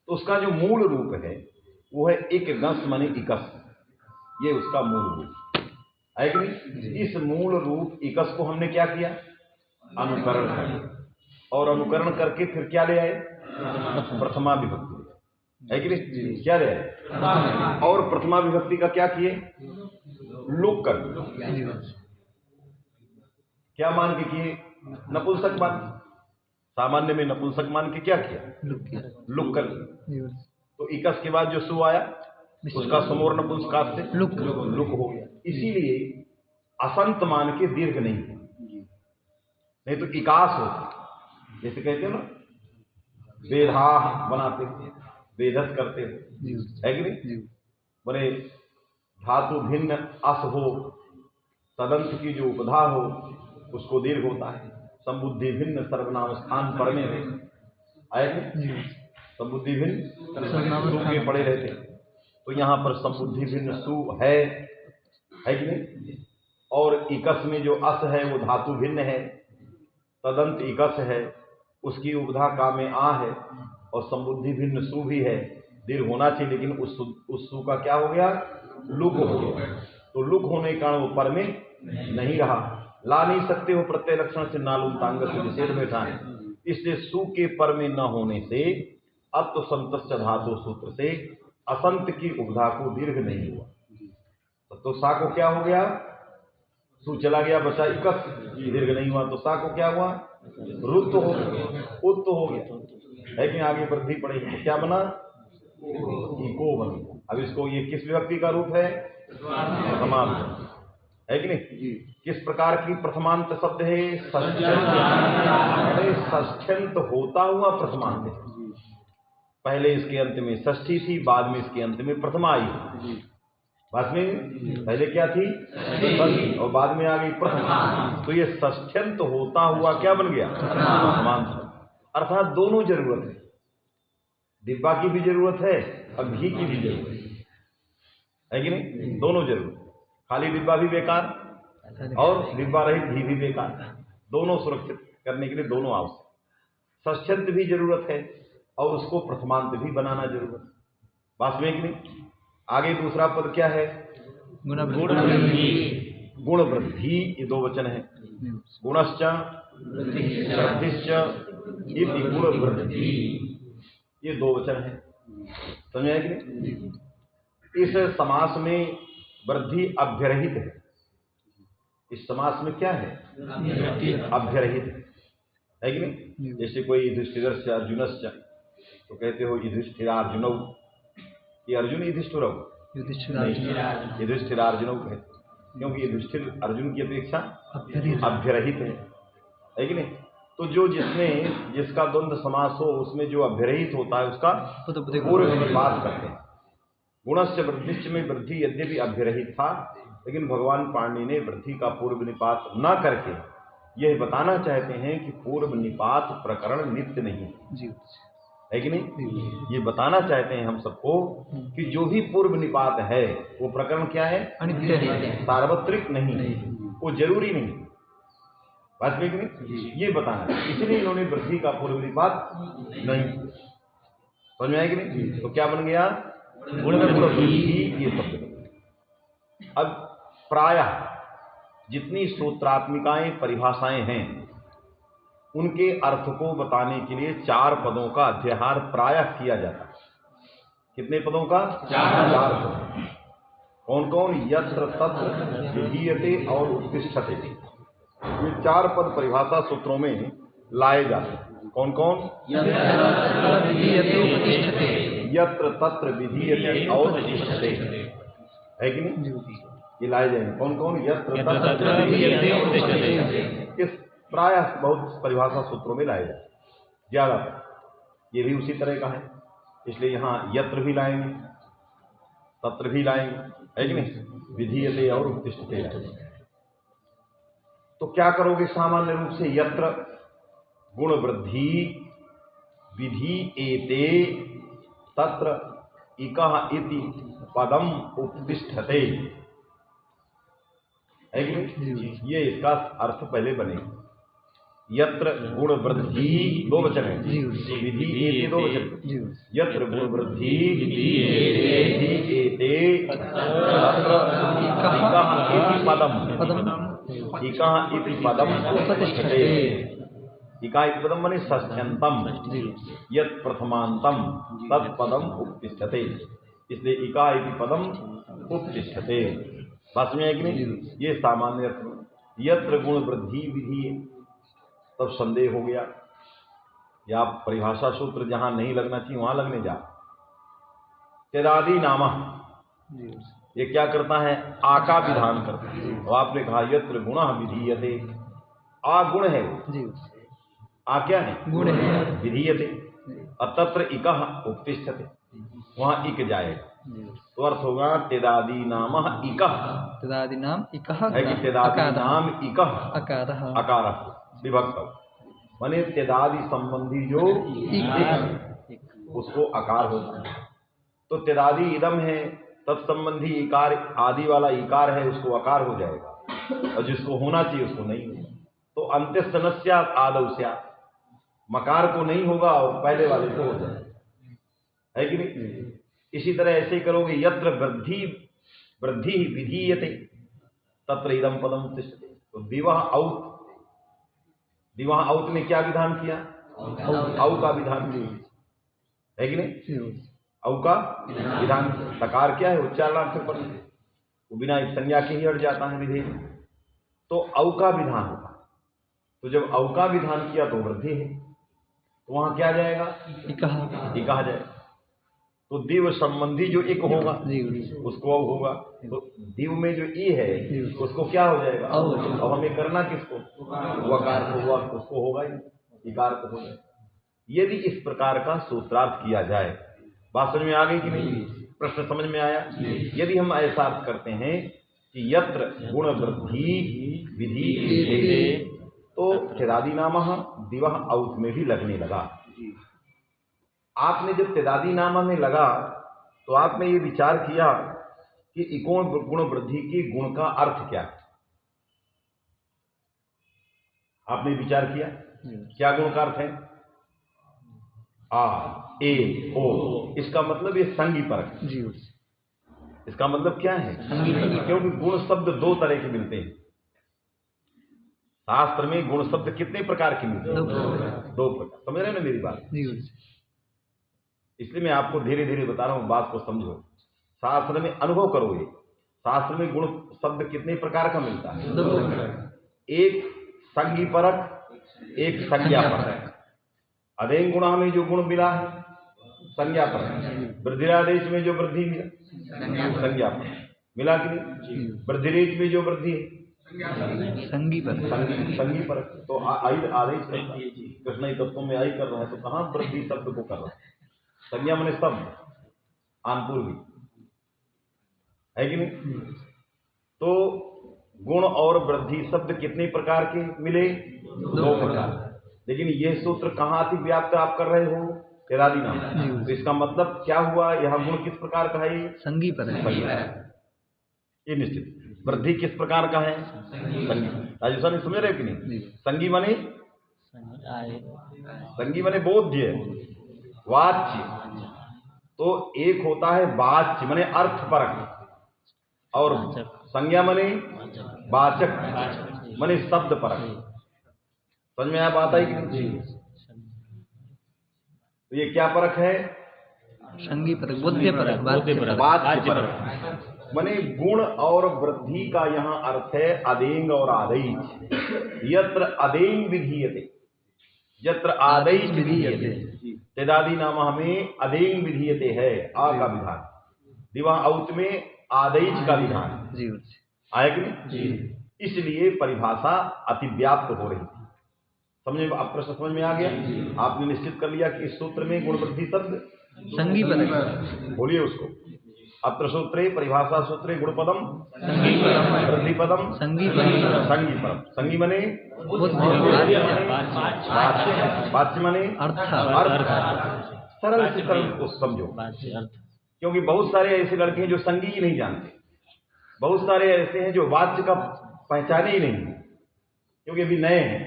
तो उसका जो मूल रूप है वो है एक गस माने इकस। ये उसका मूल रूप है कि नहीं? इस मूल रूप इकस को हमने क्या किया? अनुकरण किया, और अनुकरण करके फिर क्या ले आए? प्रथमा विभक्ति है कि नहीं? क्या ले आए? और प्रथमा विभक्ति का क्या किए? लोक कर। क्या मान के किए? नपुंसक मान। सामान्य में नपुंसक मान के क्या किया? लुक कर। तो इकस के बाद जो सु आया उसका समोर नपुंसकात से लुक हो गया। इसीलिए असंत मान के दीर्घ नहीं तो इकास होते। जैसे कहते हो ना, वेधा बनाते, वेधस करते हो, है कि नहीं? बड़े धातु भिन्न अस हो, तदंत की जो उपधा हो उसको दीर्घ होता है। संबुद्धि भिन्न सर्वनाम स्थान पर में आए, संबुद्धि भिन्न सु के पड़े रहते, तो यहाँ पर संबुद्धि भिन्न सु है कि नहीं? और इकस में जो अस है वो धातु भिन्न है, तदंत इकस है, उसकी उपधा का में आ है, और संबुद्धि भिन्न सु भी है, दीर्घ होना चाहिए, लेकिन उस सु का क्या हो गया? लुक हो गया। तो लुक होने के कारण वो पर में नहीं रहा। ला नहीं सकते हो प्रत्यय लक्षण से, नालुम तांग से निषेध बैठा है। इसलिए सु के पर में न होने से अत्व संतस्य धातु सूत्र से असंत की उपधा को दीर्घ नहीं हुआ। तो सा को क्या हो गया? सु चला गया, बचा इकस, दीर्घ नहीं हुआ। तो सा को क्या हुआ? रुत्त हो गया, उत्त हो गया, है कि आगे वृद्धि पड़ेगी। तो क्या बना? इको बना। अब इसको, ये किस विभक्ति का रूप है? प्रथमांत है कि नहीं? किस प्रकार की प्रथमांत शब्द है? षष्ठ्यंत होता हुआ प्रथमांत है। पहले इसके अंत में षष्ठी थी, बाद में इसके अंत में प्रथमा आई। बाद में पहले क्या थी षष्ठी और बाद में आ गई प्रथम, तो ये षष्ठ्यंत होता हुआ क्या बन गया प्रथमांत। अर्थात दोनों जरूरत है, डिब्बा की भी जरूरत है और घी की भी जरूरत है कि नहीं, दोनों जरूरत। खाली डिब्बा भी बेकार और डिब्बा रहित घी भी बेकार, दोनों सुरक्षित करने के लिए दोनों आवश्यक। षष्ठ्यंत भी जरूरत है और उसको प्रथमांत भी बनाना जरूरत, बात में कि नहीं। आगे दूसरा पद क्या है, गुण वृद्धि, गुण वृद्धि, ये दो वचन है, गुणश्च वृद्धिश्च इति गुण वृद्धि, ये दो वचन है, समझ कि नहीं। इस समास में वृद्धि अभ्यरहित है, इस समास में क्या है अभ्यरहित है कि नहीं। जैसे कोई युधिष्ठिर से अर्जुनश्च, तो कहते हो युधिष्ठिरार्जुनौ, ये अर्जुन युधिष्ठिर युधिष्ठिरार्जुनौ कहते, क्योंकि युधिष्ठिर अर्जुन की अपेक्षा अभ्यरहित है कि नहीं। तो जो जिसका द्वंद्व समास हो उसमें जो अभ्यरहित होता है उसका पूर्व निपात करते हैं। गुणस्य वृद्धिश्च में वृद्धि यद्यपि अभ्यरहित था, लेकिन भगवान पाणिनि ने वृद्धि का पूर्व निपात न करके यह बताना चाहते हैं कि पूर्व निपात प्रकरण नित्य नहीं है कि नहीं। ये बताना चाहते हैं हम सबको कि जो भी पूर्व निपात है वो प्रकरण क्या है, अनित्य है, सार्वत्रिक नहीं, वो जरूरी नहीं, बात में कि नहीं, ये बताना है। इसलिए इन्होंने वृद्धि का पूर्व निपात नहीं, समझ में आया कि नहीं। तो क्या बन गया गुण वृद्धि, ये शब्द। अब प्रायः जितनी सूत्रात्मिकाएं परिभाषाएं हैं उनके अर्थ को बताने के लिए 4 पदों का अध्याहार प्रायः किया जाता है। कितने पदों का? 4 पद। कौन कौन? यत्र तत्र विधीयते और उत्तिष्ठते, ये 4 पद परिभाषा सूत्रों में लाए जाते हैं। कौन कौन? यत्र तत्र विधीयते और उत्तिष्ठते, है कि नहीं, ये लाए जाएंगे। कौन कौन? यत्र तत्र विधीयते और उत्तिष्ठते, इस प्रायः बहुत परिभाषा सूत्रों में लाए जाते ज्यादा, ये भी उसी तरह का है, इसलिए यहाँ यत्र भी लाएंगे, तत्र भी लाएंगे, है कि नहीं, विधीयते और उत्तिष्ठते लाएंगे। तो क्या करोगे सामान्य रूप से? यत्र गुण वृद्धि विधि एते तत्र इकः इति पदम उत्तिष्ठते, है कि नहीं, ये इसका अर्थ पहले बनेगा। यत्र गुण वृद्धि, 2 वचन है, विधि एते 2 वचन, यत्र गुण वृद्धि विधि एते तत्र इकः इति पदम उत्तिष्ठते। इका इति पदम माने षष्ठ्यंतम, यत् प्रथमांतम तत्पदम उत्तिष्ठते, इसलिए इका इति पदम उत्तिष्ठते। बात में है कि नहीं, ये सामान्य अर्थ में। यत्र गुण वृद्धि विधि, तब संदेह हो गया, या परिभाषा सूत्र जहां नहीं लगना चाहिए वहां लगने जा। तेदादि नामा, ये क्या करता है? आ का विधान करता है। और आपने कहा यत्र गुणः विधीयते, आ गुण है, आ क्या है? गुण है, विधीयते, तत्र इकः उत्तिष्ठते, वहां इक जाएगा, तो अर्थ होगा तेदादि नाम इकः, तेदादि नाम इकः है कि तेदादि नाम इकः अकारः, अकारः विभक्त, माने तेदादि संबंधी जो उसको आकार होता है। तो तेदादि इदम है, तत्संबंधी इकार आदि वाला इकार है, उसको आकार हो जाएगा, और जिसको होना चाहिए उसको नहीं होगा। तो अंत्यस्तनस्या आदौस्या, मकार को नहीं होगा और पहले वाले को हो जाएगा, है कि नहीं। इसी तरह ऐसे ही करोगे, यत्र वृद्धि विधीयते तत्र इदम पदम उत्तिष्ठते, तो दिवह औत, दिवह औत ने क्या विधान किया? औ का विधान किया, है कि नहीं, औ का विधान। तकार क्या है? उच्चारणार्थ पर, वो बिना संज्ञा के ही हट जाता है विधेय, तो औ का विधान होगा। तो जब औ का विधान किया तो वृद्धि है, तो वहां क्या जाएगा? इकः जाएगा। तो दिव संबंधी जो एक होगा उसको औ होगा, तो दिव में जो ई है उसको क्या हो जाएगा? अब हमें करना किसको? वकार को, हुआ उसको होगा ही, इकार को होगा। यदि इस प्रकार का सूत्रार्थ किया जाए बात समझ में आ गई कि नहीं? प्रश्न समझ में आया? यदि हम ऐसा अर्थ करते हैं कि यत्र गुण वृद्धि विधि तो तेदादी नामः दिवह औत में भी लगने लगा। आपने जब तेदादी नामा में लगा तो आपने ये विचार किया कि इकोण गुण वृद्धि के गुण का अर्थ क्या है। आपने विचार किया क्या गुण का अर्थ है? आ ए ओ, इसका मतलब ये संगी परक। इसका मतलब क्या है? क्योंकि गुण शब्द दो तरह के मिलते हैं। शास्त्र में गुण शब्द कितने प्रकार के मिलते हैं? दो प्रकार। समझ रहे हैं ना मेरी बात? इसलिए मैं आपको धीरे धीरे बता रहा हूं, बात को समझो। शास्त्र में अनुभव करो। ये शास्त्र में गुण शब्द कितने प्रकार का मिलता है? एक संगी परक, एक संज्ञा परक। अदेंग गुणा में जो गुण मिला है संज्ञा परक, वृद्धिरादेश में जो वृद्धि मिला संज्ञा परक मिला कि नहीं? वृद्धिरेच में जो वृद्धि है संगी परक। तो आई आदेश करता है, कृष्ण तत्वों में आई कर रहा है, तो कहां वृद्धि शब्द को कर रहा है? संज्ञा माने शब्द आनपूर्वी है कि नहीं? तो गुण और वृद्धि शब्द कितने प्रकार के मिले? दो प्रकार। लेकिन यह सूत्र कहां अति व्याप्त आप कर रहे हो? तेदादी नाम। तो इसका मतलब क्या हुआ? यह गुण किस प्रकार का है? संगी परक। ये निश्चित। वृद्धि किस प्रकार का है? संगी। राजस्थानी समझ रहे हो कि नहीं? संगी माने बोध्य, वाच्य। तो एक होता है वाच्य माने अर्थ परक, और संज्ञा माने वाचक माने शब्द परक। समझ में आया बात आई कि नहीं? तो ये क्या परक है? संगी परक, बोध्य परक, वाच्य परक माने गुण और वृद्धि का यहाँ अर्थ है अदेंग और आदेश। यत्र अदेंग विधीयते, यत्र आदेश विधीयते, तेदादी नाम हमें अदेंग विधीयते है आ का विधान, दिवा औत में आदेश का विधान आया कि नहीं? इसलिए परिभाषा अतिव्याप्त हो रही थी। समझ में? अब प्रश्न समझ में आ गया? आपने निश्चित कर लिया कि इस सूत्र में गुण वृद्धि शब्द संगी परक। बोलिए उसको। अत्र सूत्रे परिभाषा सूत्रे गुणपदम वृद्धि पदम संगी परम। संगी मने वाच्य मने अर्थ। सरल से सरल को समझो, क्योंकि बहुत सारे ऐसे लड़के हैं जो संगी ही नहीं जानते, बहुत सारे ऐसे हैं जो वाच्य का पहचाने ही नहीं, क्योंकि अभी नए हैं।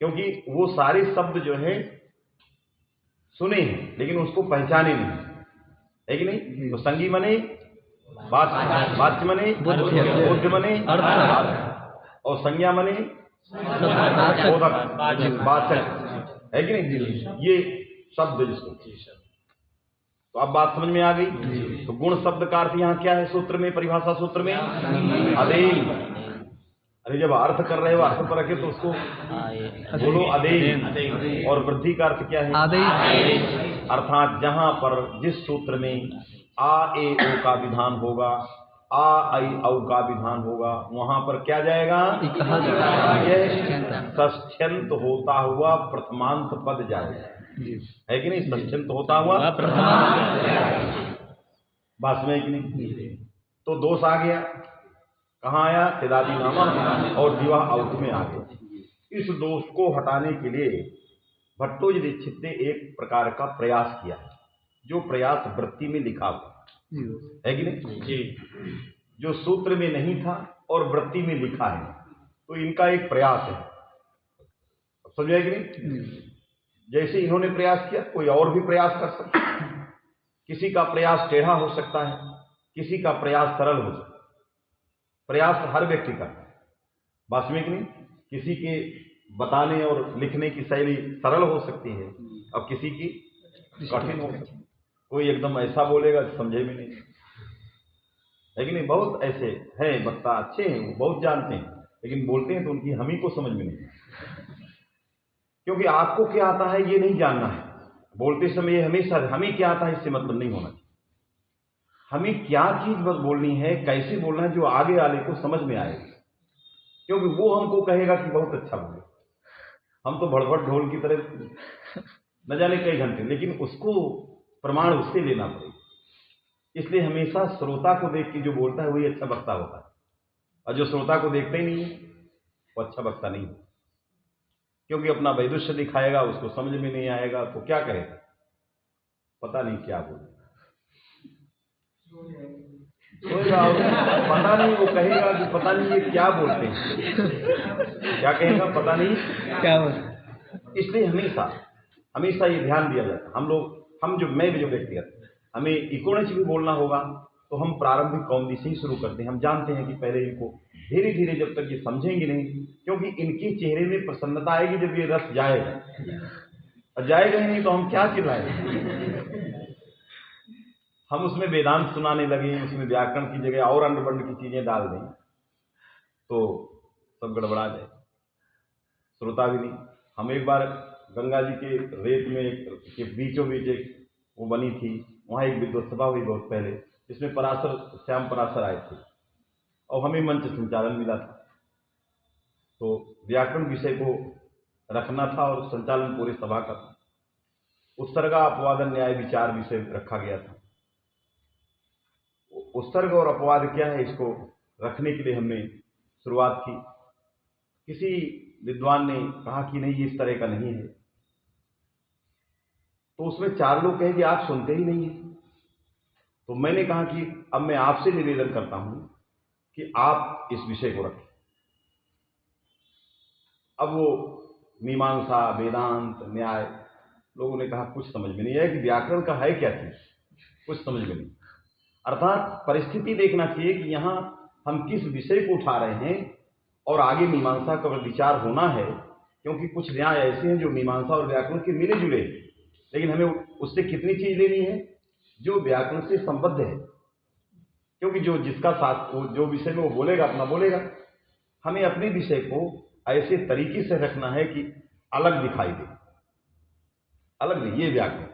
क्योंकि वो सारे शब्द जो है सुने हैं लेकिन उसको पहचाने नहीं, है कि नहीं? तो संगी मने वाच्य मने बुद्ध मने और संज्ञा मने वाचक, है कि नहीं? ये शब्द जिसको। तो अब बात समझ में आ गई। तो गुण शब्द का अर्थ यहाँ क्या है सूत्र में, परिभाषा सूत्र में? अदेंग। अरे जब अर्थ कर रहे हो अर्थ पर रखे तो उसको बोलो अदेंग। और वृद्धि का अर्थ क्या है? आदेश। अर्थात जहां पर जिस सूत्र में आ ए ओ का विधान होगा, आ आई औ का विधान होगा, वहां पर क्या जाएगा? यह षष्ठ्यंत होता हुआ प्रथमांत पद जाएगा, है कि नहीं? षष्ठ्यंत होता हुआ बात में कि नहीं? तो दोष आ गया, कहाँ आया? तेदादी नामा और दिवा औत में आ गया। इस दोष को हटाने के लिए भट्टोजी दीक्षित ने एक प्रकार का प्रयास किया, जो प्रयास वृत्ति में लिखा हुआ है कि नहीं? जो सूत्र में नहीं था और वृत्ति में लिखा है, तो इनका एक प्रयास है। समझे कि नहीं? जैसे इन्होंने प्रयास किया कोई और भी प्रयास कर सकता है। किसी का प्रयास टेढ़ा हो सकता है, किसी का प्रयास सरल हो सकता है। प्रयास हर व्यक्ति का वास्तविक नहीं। किसी के बताने और लिखने की शैली सरल हो सकती है और किसी की कठिन हो सकती है। कोई एकदम ऐसा बोलेगा समझे में नहीं, है कि नहीं? बहुत ऐसे हैं वक्ता, अच्छे हैं, वो बहुत जानते हैं, लेकिन बोलते हैं तो उनकी हम ही को समझ में नहीं, क्योंकि आपको क्या आता है ये नहीं जानना है। बोलते समय हमेशा हमें क्या आता है इससे मतलब नहीं होना चाहिए। हमें क्या चीज बस बोलनी है, कैसे बोलना है, जो आगे वाले को समझ में आएगा। क्योंकि वो हमको कहेगा कि बहुत अच्छा बोले, हम तो भड़भड़ ढोल की तरह न जाने कई घंटे, लेकिन उसको प्रमाण उससे लेना पड़ेगा। इसलिए हमेशा श्रोता को देख के जो बोलता है वही अच्छा वक्ता होता है, और जो श्रोता को देखता ही नहीं है वो अच्छा वक्ता नहीं है, क्योंकि अपना वैदुष्य दिखाएगा, उसको समझ में नहीं आएगा तो क्या करेगा, पता नहीं क्या बोले, पता नहीं, वो कहेगा कि पता नहीं ये क्या बोलते हैं, क्या कहेगा पता नहीं क्या बोलते। इसलिए हमेशा ये ध्यान दिया जाता है। मैं भी जो व्यक्तिगत हमें इकोनॉमिक्स भी बोलना होगा तो हम प्रारंभिक कौमुदी से ही शुरू करते हैं। हम जानते हैं कि पहले इनको धीरे धीरे जब तक ये समझेंगे नहीं, क्योंकि इनके चेहरे में प्रसन्नता आएगी जब ये रस जाएगा, और जाएगा ही नहीं तो हम क्या चिल्लाएंगे। हम उसमें वेदांत सुनाने लगे, उसमें व्याकरण की जगह और अंड बंड की चीजें डाल दें तो सब गड़बड़ा जाए, श्रोता भी नहीं। हम एक बार गंगा जी के रेत में के बीचों बीच एक वो बनी थी, वहाँ एक विद्वत सभा हुई बहुत पहले, जिसमें श्याम पराशर आए थे और हमें मंच संचालन मिला था। तो व्याकरण विषय को रखना था और संचालन पूरे सभा का था। उत्सर्गा अपवाद न्याय विचार विषय रखा गया था। उत्सर्ग और अपवाद क्या है, इसको रखने के लिए हमने शुरुआत की। किसी विद्वान ने कहा कि नहीं ये इस तरह का नहीं है, तो उसमें 4 लोग कहे कि आप सुनते ही नहीं है। तो मैंने कहा कि अब मैं आपसे निवेदन करता हूं कि आप इस विषय को रखें। अब वो मीमांसा, वेदांत, न्याय, लोगों ने कहा कुछ समझ में नहीं है कि व्याकरण का है क्या चीज, कुछ समझ में नहीं। अर्थात परिस्थिति देखना चाहिए कि यहाँ हम किस विषय को उठा रहे हैं और आगे मीमांसा का विचार होना है, क्योंकि कुछ न्याय ऐसे हैं जो मीमांसा और व्याकरण के मिले जुले, लेकिन हमें उससे कितनी चीज लेनी है जो व्याकरण से संबद्ध है, क्योंकि जो जिसका साथ जो विषय में वो बोलेगा अपना बोलेगा। हमें अपने विषय को ऐसे तरीके से रखना है कि अलग दिखाई दे, अलग नहीं, ये व्याकरण।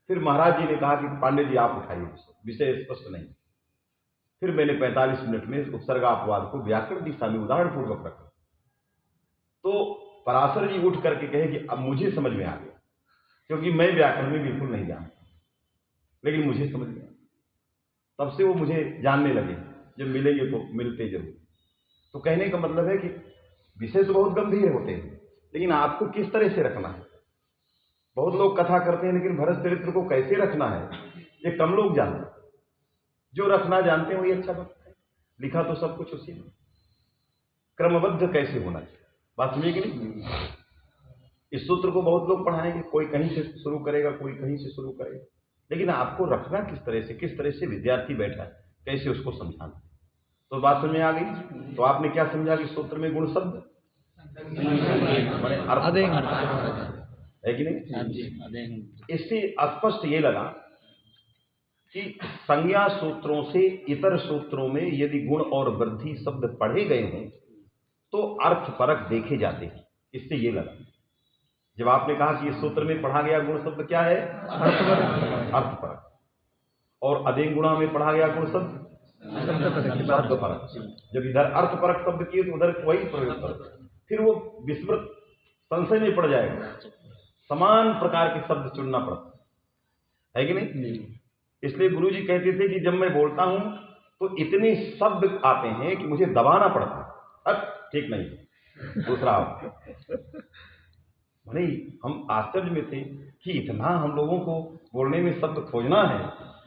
फिर महाराज जी ने कहा कि पांडे जी आप उठाइए विषय स्पष्ट नहीं। फिर मैंने 45 मिनट में उत्सर्गा अपवाद को व्याकरण दिशा में उदाहरण पूर्वक रखा। तो पराशर जी उठ करके कहे कि अब मुझे समझ में आ गया, क्योंकि मैं व्याकरण में बिल्कुल नहीं जानता, लेकिन मुझे समझ में आया। तब से वो मुझे जानने लगे, जब मिलेंगे तो मिलते जरूर। तो कहने का मतलब है कि विषय तो बहुत गंभीर होते हैं, लेकिन आपको किस तरह से रखना है। बहुत लोग कथा करते हैं, लेकिन भरत चरित्र को कैसे रखना है ये कम लोग जानते हैं। जो रखना जानते हैं वही अच्छा लगता है। लिखा तो सब कुछ उसी में, क्रमबद्ध कैसे होना चाहिए, बात समझिए कि नहीं। इस सूत्र को बहुत लोग पढ़ाएंगे, कोई कहीं से शुरू करेगा, कोई कहीं से शुरू करेगा, लेकिन आपको रखना किस तरह से विद्यार्थी बैठा है, कैसे उसको समझाना। तो बात समझ में आ गई। तो आपने क्या समझा कि सूत्र में गुण शब्द है कि नहीं। इससे स्पष्ट ये लगा कि संज्ञा सूत्रों से इतर सूत्रों में यदि गुण और वृद्धि शब्द पढ़े गए हों तो अर्थपरक देखे जाते हैं। इससे ये लगा, जब आपने कहा कि इस सूत्र में पढ़ा गया गुण शब्द क्या है, अर्थपरक, और अदेंग गुणा में पढ़ा गया गुण शब्द शब्दपरक। जब इधर अर्थपरक शब्द किए तो उधर वही प्रयोग कर, फिर वो विस्मृत संशय में पड़ जाएगा। समान प्रकार के शब्द चुनना पड़ता है कि नहीं। इसलिए गुरुजी कहते थे कि जब मैं बोलता हूं तो इतने शब्द आते हैं कि मुझे दबाना पड़ता है। अब ठीक नहीं, दूसरा नहीं, हम आश्चर्य में थे कि इतना हम लोगों को बोलने में शब्द खोजना है।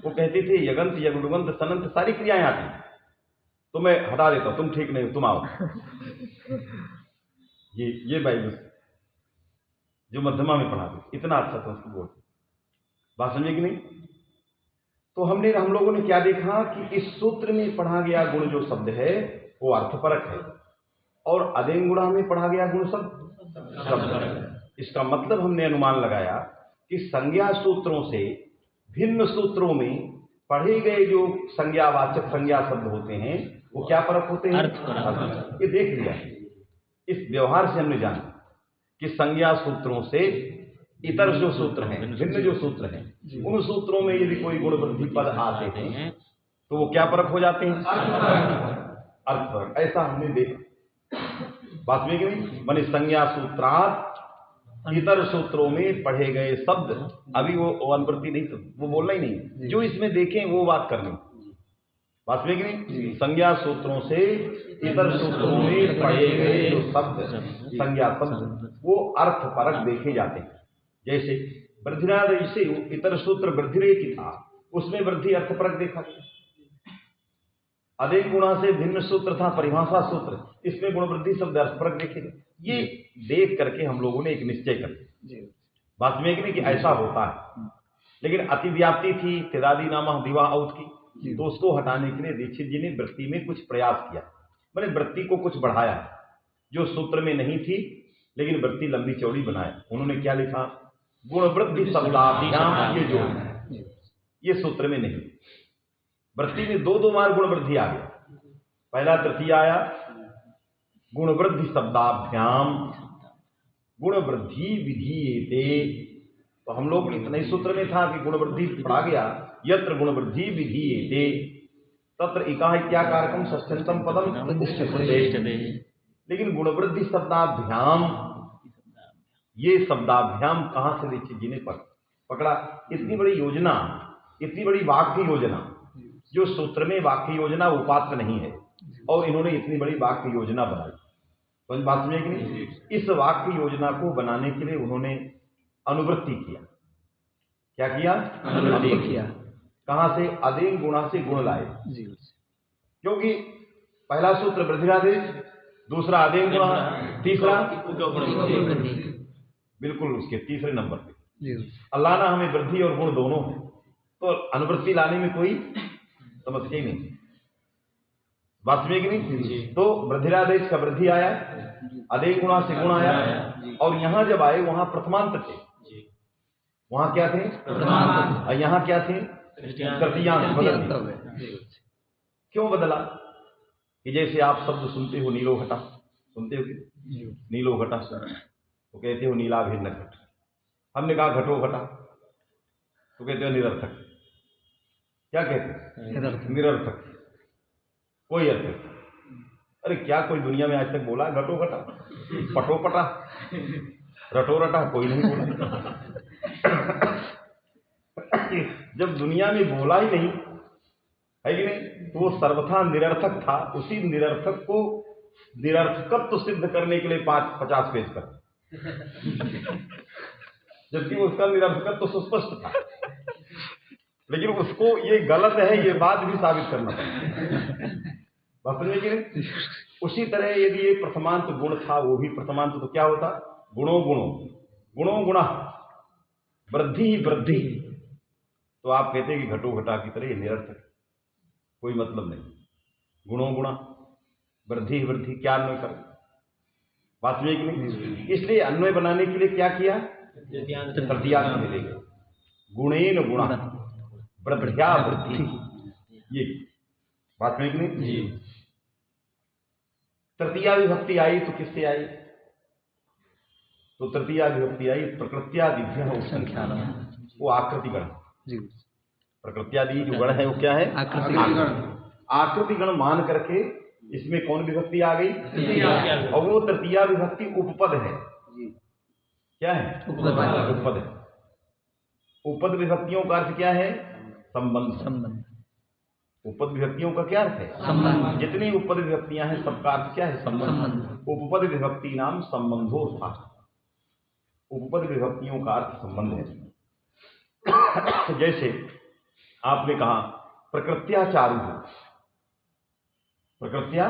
वो कहते थे यगंत, यगुडुगंत, सनंत सारी क्रियाएं आती हैं, तो मैं हटा देता हूं, तुम ठीक नहीं हो, तुम आओ। ये बाइबल जो मध्यमा में पढ़ाते इतना अच्छा संस्कृत बोलते, बात समझे कि नहीं। तो हम लोगों ने क्या देखा कि इस सूत्र में पढ़ा गया गुण जो शब्द है वो अर्थपरक है, और अदेंग गुणा में पढ़ा गया गुण शब्द। इसका मतलब हमने अनुमान लगाया कि संज्ञा सूत्रों से भिन्न सूत्रों में पढ़े गए जो संज्ञावाचक संज्ञा शब्द होते हैं वो क्या परक होते हैं, ये देख लिया। इस व्यवहार से हमने जाना कि संज्ञा सूत्रों से इतर जो सूत्र हैं, भिन्न जो सूत्र हैं, उन सूत्रों में यदि कोई गुण वृद्धि पद आते हैं तो वो क्या परक हो जाते हैं, अर्थपरक। ऐसा हमने देखा, बात में कि नहीं। माने संज्ञा सूत्रात इतर सूत्रों में पढ़े गए शब्द, अभी वो अनुवृत्ति नहीं, वो बोलना ही नहीं, जो इसमें देखें वो बात करनी, बात में कि नहीं। संज्ञा सूत्रों से इतर सूत्रों में पढ़े गए जो शब्द, संज्ञा शब्द, वो अर्थ परक देखे जाते हैं। जैसे वृद्धिरादेश से इतर सूत्र वृद्धिरेति था, उसमें वृद्धि अर्थ परक देखा गया। अधिक गुणा से भिन्न सूत्र था परिभाषा सूत्र, इसमें गुण वृद्धि शब्द अर्थ परक देखे गए। ये देख करके हम लोगों ने एक निश्चय कर लिया, बात में कि नहीं, कि ऐसा होता है। लेकिन अतिव्याप्ति थी तिदादी नामा दिवा औत की, तो उसको हटाने के लिए दीक्षित जी ने वृत्ति में कुछ प्रयास किया, मैंने वृत्ति को कुछ बढ़ाया, जो सूत्र में नहीं थी लेकिन वृत्ति लंबी चौड़ी बनाया। उन्होंने क्या लिखा, गुण वृद्धि शब्दाभ्याम, ये जो ये सूत्र में नहीं, वृत्ति में दो बार गुण वृद्धि आ गया। पहला तृतीय आया गुण वृद्धि शब्दाभ्याम, गुण वृद्धि विधीयते, तो हम लोग इतना ही सूत्र में था कि गुण वृद्धि पढ़ा गया, यत्र गुण वृद्धि विधीयते तत्र इकाह इत्याकारकम षष्ठ्यंतम पदम प्रतिष्ठते। लेकिन गुण वृद्धि शब्दाभ्याम, ये शब्दाभ्याम कहां से दीक्षित जी ने पकड़ा? इतनी बड़ी योजना, इतनी बड़ी वाक्य योजना, जो सूत्र में वाक्य योजना उपात्र नहीं है, और इन्होंने इतनी बड़ी वाक्य योजना बनाई। तो बात समझे कि नहीं? इस वाक्य योजना को बनाने के लिए उन्होंने अनुवृत्ति किया। क्या किया? अनुवृत्ति किया। कहां से? अदेन गुणा से गुण लाए, क्योंकि पहला सूत्र वृद्धिरादेश, दूसरा अदेन गुणा, तीसरा बिल्कुल उसके तीसरे नंबर पे अल्लाह ना हमें वृद्धि और गुण दोनों है, तो अनुवृत्ति लाने में कोई समस्या ही नहीं, बात में कि नहीं। तो वृद्धिरादेश का वृद्धि आया, अदेन गुणा से गुण आया, और यहां जब आए वहां प्रथमांत थे, वहां क्या थे? और यहां क्या थे? तृतीयांत। क्यों बदला? कि जैसे आप शब्द सुनते हो नीलो घटा, सुनते हो कि नीलो घटा, तो कहते हो नीला भिन्न घट। हमने कहा घटो घटा, तो कहते हो निरर्थक। क्या कहते? निरर्थक, कोई अर्थ नहीं। अरे क्या कोई दुनिया में आज तक बोला घटो घटा, पटो पटा, रटो रटा? कोई नहीं बोला। जब दुनिया में बोला ही नहीं है कि नहीं, तो वो सर्वथा निरर्थक था। उसी निरर्थक को निरर्थकत्व सिद्ध करने के लिए 50 पेज कर, जबकि उसका निरर्थकत्व सुस्पष्ट था, लेकिन उसको ये गलत है ये बात भी साबित करना पड़ा, बात समझे कि नहीं। उसी तरह यदि ये प्रथमांत गुण था, वो भी प्रथमांत, तो क्या होता? गुणों गुणों, गुणों गुणा, वृद्धि ही वृद्धि। तो आप कहते हैं कि घटो घटा की तरह ये निरर्थक, कोई मतलब नहीं। गुणों गुणा, वृद्धि ही वृद्धि, क्या अन्वय कर, बात में कि नहीं। इसलिए अन्वय बनाने के लिए क्या किया? तृतीयांत में ले गए, गुणेन गुणा वृद्ध्या वृद्धि, ये बात में कि नहीं। तृतीया विभक्ति आई तो किससे आई? तो तृतीया विभक्ति आई प्रकृत्यादिभ्यः उपसंख्यान, वो आकृति गण। प्रकृत्यादि जो गण है वो क्या है? आकृति गण मान करके इसमें कौन विभक्ति आ गई? और वो तृतीया विभक्ति उपपद है। क्या है? उपपद है। उपपद विभक्तियों का अर्थ क्या है? संबंध। उपपद विभक्तियों का क्या अर्थ है? संबंध। जितनी उपपद विभक्तियां हैं सबका अर्थ क्या है? संबंध। उपपद विभक्ति नाम संबंधो था, उपपद विभक्तियों का अर्थ संबंध है। जैसे आपने कहा प्रकृत्या चारु है, प्रकृत्या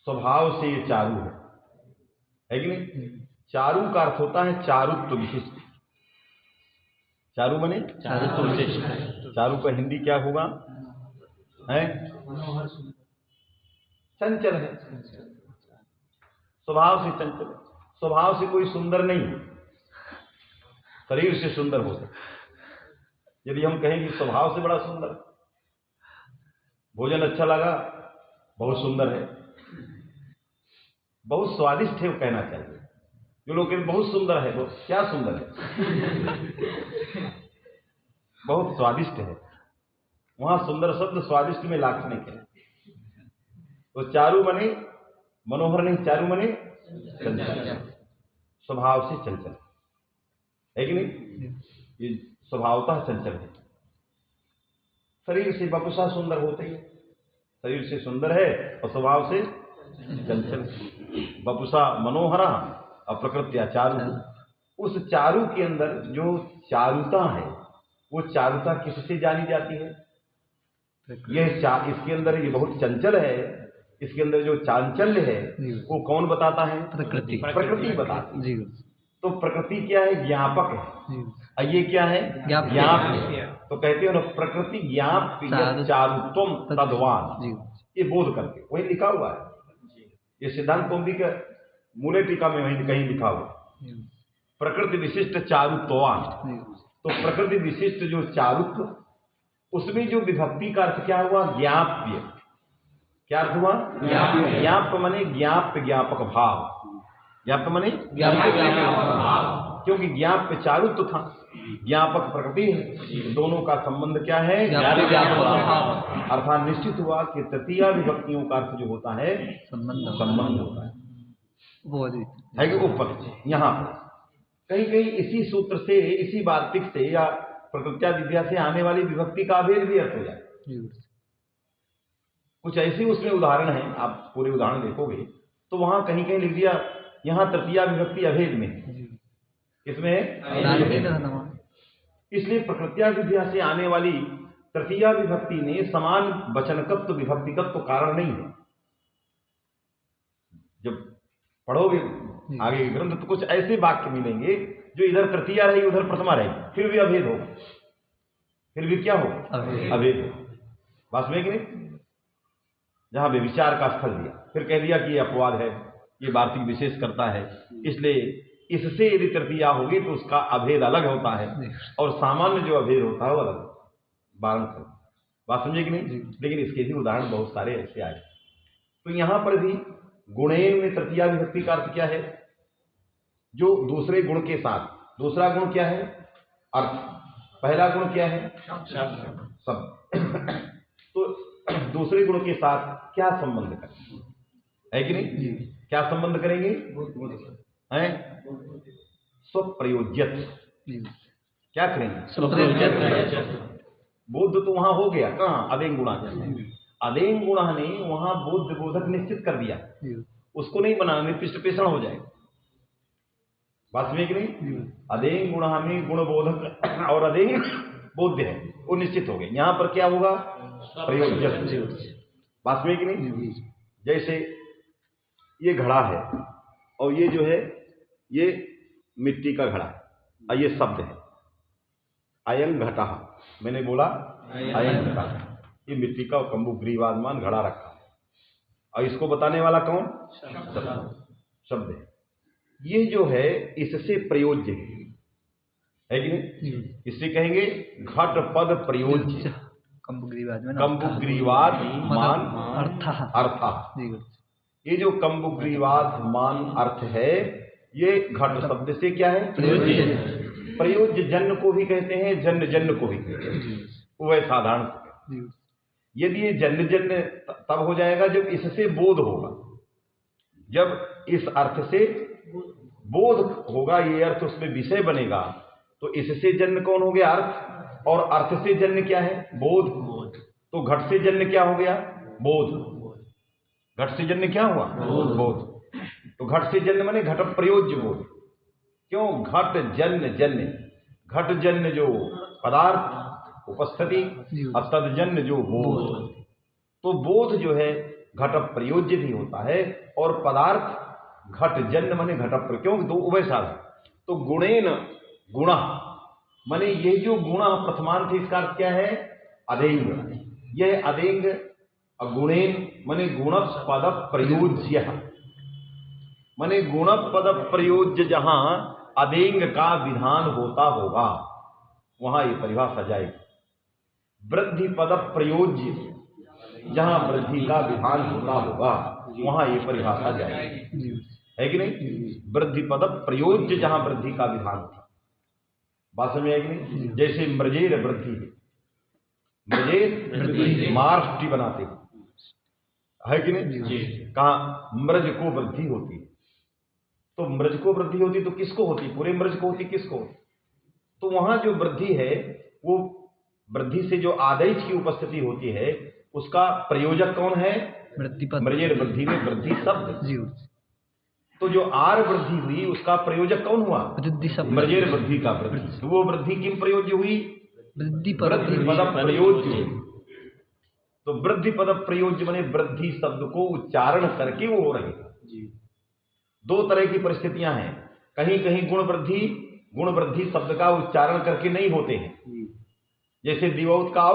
स्वभाव से ये चारु है कि नहीं। चारु का अर्थ होता है चारुत्व विशिष्ट। चारु बने चारुत्व विशिष्ट। चारु का हिंदी क्या होगा? है चंचल है, स्वभाव से चंचल है। स्वभाव से कोई सुंदर नहीं, शरीर से सुंदर हो सकता। यदि हम कहें कि स्वभाव से बड़ा सुंदर, भोजन अच्छा लगा, बहुत सुंदर है, बहुत स्वादिष्ट है, वो कहना चाहिए। जो लोग कहते बहुत सुंदर है, वो क्या सुंदर है? बहुत स्वादिष्ट है। वहां सुंदर शब्द स्वादिष्ट में लाक्षणिक है। तो चारु बने मनोहर नहीं, चारु बने स्वभाव से चंचल है कि नहीं? ये स्वभावतः चंचल है। शरीर से बपुषा सुंदर होते ही, शरीर से सुंदर है और स्वभाव से चंचल। बपुषा मनोहरा और प्रकृत्या चारु। उस चारु के अंदर जो चारुता है, वो चारुता किससे जानी जाती है? इसके अंदर ये बहुत चंचल है, इसके अंदर जो चांचल्य है वो कौन बताता है? प्रकृति। प्रकृति बताती है। जी तो प्रकृति क्या है? ज्ञापक है। और ये क्या है? ज्ञाप्य। तो कहते हो ना, प्रकृति ज्ञाप्य चारुत्वम तद्वान, ये बोध करके वही लिखा हुआ है। ये सिद्धांत कौमुदी का मूले टीका में वहीं कहीं लिखा हुआ, प्रकृति विशिष्ट चारुत्वान। तो प्रकृति विशिष्ट जो चारुत्व, उसमें जो विभक्ति का अर्थ क्या हुआ? ज्ञाप्य। क्या अर्थ हुआ? ज्ञाप्य माने ज्ञाप्य ज्ञापक भाव। ज्ञाप्य माने क्योंकि ज्ञाप्य चारुत्व था, ज्ञापक प्रकृति है, दोनों का संबंध क्या है? अर्थात निश्चित हुआ कि तृतीय विभक्तियों का अर्थ जो होता है संबंध होता है कि उपपत्ति। यहाँ कहीं कहीं इसी सूत्र से, इसी वार्तिक से या प्रकृत्या विद्या से आने वाली विभक्ति का अभेद भी अर्थ हो जाए। कुछ ऐसे उसमें उदाहरण हैं, आप पूरे उदाहरण देखोगे तो वहां कहीं कहीं लिख दिया यहाँ तृतीया विभक्ति अभेद में, इसमें इसलिए प्रकृत्या विद्या से आने वाली तृतीया विभक्ति में समान वचनकत्व विभक्तिकत्व कारण नहीं है। जब पढ़ोगे आगे के ग्रंथ तो कुछ ऐसे वाक्य मिलेंगे जो इधर तृतीया रहेगी उधर प्रथमा रहेगी, फिर भी अभेद हो, फिर भी क्या हो? अभेद हो। बस में कि नहीं? जहां व्यभिचार का स्थल दिया, फिर कह दिया कि ये अपवाद है, ये वार्तिक विशेष करता है, इसलिए इससे यदि तृतीया होगी तो उसका अभेद अलग होता है और सामान्य जो अभेद होता है वो अलग बात समझे कि नहीं? लेकिन इसके भी उदाहरण बहुत सारे ऐसे आए। तो यहां पर भी गुणेन में तृतीया विभक्ति का अर्थ क्या है? जो दूसरे गुण के साथ, दूसरा गुण क्या है? अर्थ। पहला गुण क्या है? शब्द। तो दूसरे गुण के साथ क्या संबंध करेंगे, है कि नहीं? क्या संबंध करेंगे? हैं? स्वप्रयोज्यत। क्या करेंगे? बोध तो वहां हो गया, कहां? अदेंग गुणा। अदेंग गुणा ने वहां बोध बोधक निश्चित कर दिया, उसको नहीं बनाना, पिष्ट पेषण हो जाएगा। बात में कि नहीं? अदेंग गुणा में गुण बोधक और अदेंग बोध्य है, वो निश्चित हो गए। यहां पर क्या होगा? प्रयोज्यत। बात में कि नहीं? जैसे ये घड़ा है और ये जो है ये मिट्टी का घड़ा है और ये शब्द है अयं घटा। मैंने बोला अयं घटा, ये मिट्टी का कम्बुग्रीवादमान घड़ा रखा है और इसको बताने वाला कौन? शब्द है। ये जो है इससे प्रयोज्य है कि नहीं? इससे कहेंगे घट पद प्रयोज्य। कम्बुग्रीवाद मान अर्थ। ये जो कम्बुग्रीवाद मान अर्थ है, ये घट शब्द से क्या है? प्रयोज्य। जन्य को भी कहते हैं, जन्य जन्य को भी कहते हैं, वह साधारण। यदि ये जन्य जन्य तब हो जाएगा जब इससे बोध होगा, जब इस अर्थ से बोध होगा, ये अर्थ उसमें विषय बनेगा, तो इससे जन्य कौन हो गया? अर्थ। और अर्थ से जन्य क्या है? बोध। तो घट से जन्य क्या हो गया? बोध। घट से जन्य क्या हुआ? बोध। तो घट से जन्य माने घट प्रयोज्य बोध। क्यों? घट जन्य जन्य, घट जन्य जो पदार्थ उपस्थिति, तदजन्य जो बोध। तो बोध जो है घट प्रयोज्य भी होता है और पदार्थ घट जन्य माने घट प्रयोज्य। क्यों? दो उभय साधन। तो गुणेन गुणा माने ये जो गुणा प्रथमांत है, इसका अर्थ क्या है? अदेंग। यह अदेंग गुणेन माने गुण पद प्रयोज्य, माने गुण पद प्रयोज्य। जहां अदेंग का विधान होता होगा वहां ये परिभाषा जाएगी। वृद्धि पद प्रयोज्य, जहां वृद्धि का विधान होता होगा वहां ये परिभाषा जाएगी, है कि नहीं? वृद्धि पद प्रयोज्य, जहां वृद्धि का विधान था। बात समझ आएगी नहीं? जैसे मृजेर वृद्धि है, मृजेर मार्ष्टि बनाते है कि नहीं? कहा मृज को वृद्धि होती है, तो मृज को वृद्धि होती तो किसको होती? पूरे मृज को होती, किसको? तो वहां जो वृद्धि है वो वृद्धि से जो आदेश की उपस्थिति होती है उसका प्रयोजक कौन है? मृजेर वृद्धि में वृद्धि शब्द। तो जो आर वृद्धि हुई उसका प्रयोजक कौन हुआ? मृजेर वृद्धि का वृद्धि। तो वो वृद्धि किम प्रयोज्य हुई? वृद्धि पद प्रयोज्य। तो वृद्धि पद प्रयोज्य माने वृद्धि शब्द को उच्चारण करके वो हो रही है। दो तरह की परिस्थितियां हैं, कहीं कहीं गुण वृद्धि शब्द का उच्चारण करके नहीं होते हैं, जैसे दिवौत का औ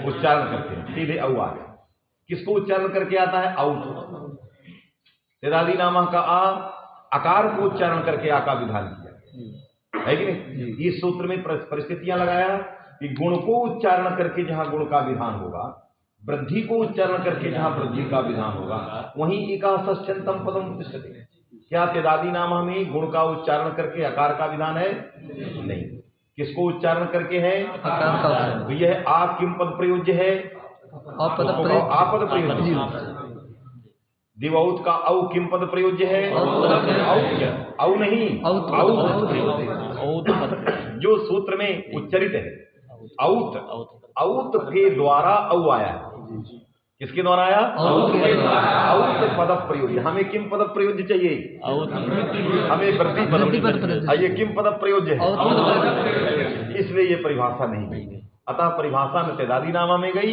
उच्चारण करते हैं, सीधे औ आ गया। किसको उच्चारण करके आता है? औ। तेदादी नामा का आ आकार को उच्चारण करके आ का विधान किया है कि नहीं? इस सूत्र में परिस्थितियां लगाया कि गुण को उच्चारण करके जहां गुण का विधान होगा, वृद्धि को उच्चारण करके जहां वृद्धि का विधान होगा, वहीं एकादशंतम पदम तिष्ठति। क्या तेदादी नामा में गुण का उच्चारण करके आकार का विधान है? नहीं। किसको उच्चारण करके है? आकार का। तो यह आ किम पद प्रयोज्य है? आपद प्रयोज्य। दिवौत का औ किम पद प्रयोज्य है? औ नहीं, जो सूत्र में उच्चरित है औत, औत के द्वारा औ आया। किसके द्वारा आया? औत पद प्रयोज्य। हमें किम पद प्रयोज्य चाहिए? हमें वृद्धि पद। ये किम पद प्रयोज्य है, इसलिए ये परिभाषा नहीं गई। अतः परिभाषा में तेदादी नामा में गई,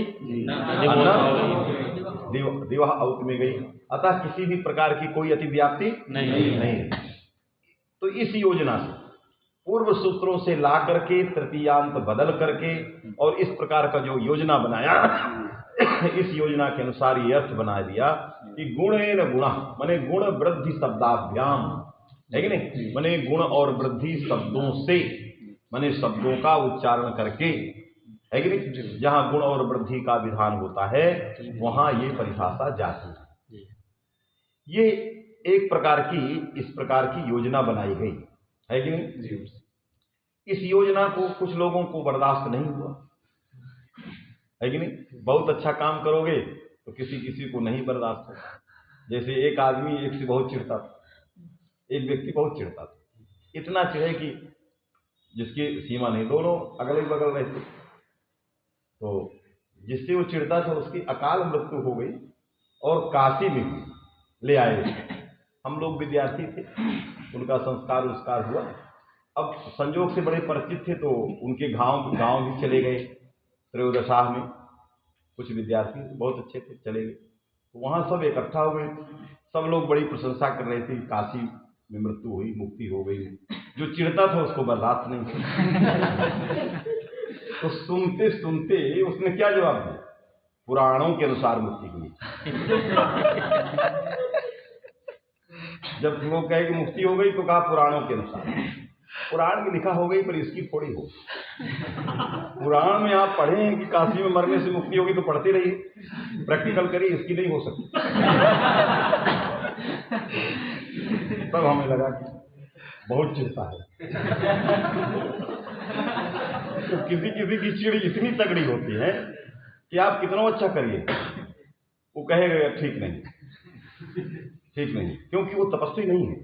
दिवह औत में गई। अतः किसी भी प्रकार की कोई अतिव्याप्ति नहीं। तो इस योजना से पूर्व सूत्रों से ला करके तृतीयांत बदल करके और इस प्रकार का जो योजना बनाया, इस योजना के अनुसार ये अर्थ बना दिया कि गुणेन गुणः माने गुण वृद्धि शब्दाभ्याम, है कि नहीं? माने गुण और वृद्धि शब्दों से, माने शब्दों का उच्चारण करके, है कि नहीं? जहां गुण और वृद्धि का विधान होता है वहां ये परिभाषा जाती है। ये एक प्रकार की इस प्रकार की योजना बनाई गई है कि नहीं? इस योजना को कुछ लोगों को बर्दाश्त नहीं हुआ, है कि नहीं? बहुत अच्छा काम करोगे तो किसी को नहीं बर्दाश्त होगा। जैसे एक आदमी एक से बहुत चिढ़ता था, एक व्यक्ति बहुत चिढ़ता था, इतना चिढ़े कि जिसकी सीमा नहीं, दोनों अगल बगल रहते। तो जिससे वो चिढ़ता था उसकी अकाल मृत्यु हो गई और काशी में ले आए। हम लोग विद्यार्थी थे, उनका संस्कार हुआ। अब संजोग से बड़े परिचित थे तो उनके गांव भी चले गए। त्रयोदशाह में कुछ विद्यार्थी बहुत अच्छे थे, चले गए। तो वहां सब इकट्ठा हुए, सब लोग बड़ी प्रशंसा कर रहे थे, काशी में मृत्यु हुई, मुक्ति हो गई। जो चिढ़ता था उसको बर्दाश्त नहीं। तो सुनते सुनते उसने क्या जवाब दिया? पुराणों के अनुसार मुक्ति हुई। जब लोग कहे कि मुक्ति हो गई तो कहा पुराणों के अनुसार। पुराण में लिखा हो गई पर इसकी थोड़ी हो। पुराण में आप पढ़े हैं कि काशी में मरने से मुक्ति होगी तो पढ़ते रहिए, प्रैक्टिकल करिए, इसकी नहीं हो सकती। तब हमें लगा कि बहुत चिंता है। तो किसी की चिड़ इतनी तगड़ी होती है कि आप कितना अच्छा करिए वो कहेगा ठीक नहीं, क्योंकि वो तपस्वी नहीं है,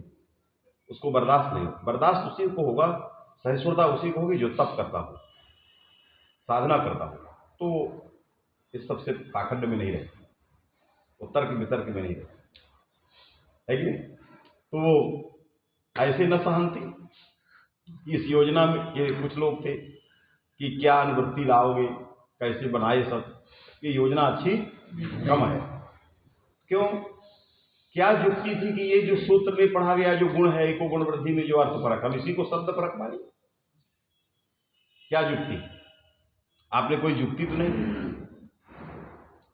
उसको बर्दाश्त नहीं। बर्दाश्त उसी को होगा, सहिष्णुता उसी को होगी जो तप करता हो, साधना करता हो। तो इस सबसे पाखंड में नहीं रहती, वो तर्क वितर्क में नहीं रहती, है कि नहीं? तो वो ऐसे न सहनती। इस योजना में ये कुछ लोग थे कि क्या अनुवृत्ति लाओगे, कैसे बनाए सब। ये योजना अच्छी कम है। क्यों? क्या युक्ति थी कि ये जो सूत्र में पढ़ा गया जो गुण है, एको गुण वृद्धि में जो अर्थ परक, हम इसी को शब्द परक माने? क्या युक्ति? आपने कोई युक्ति तो नहीं,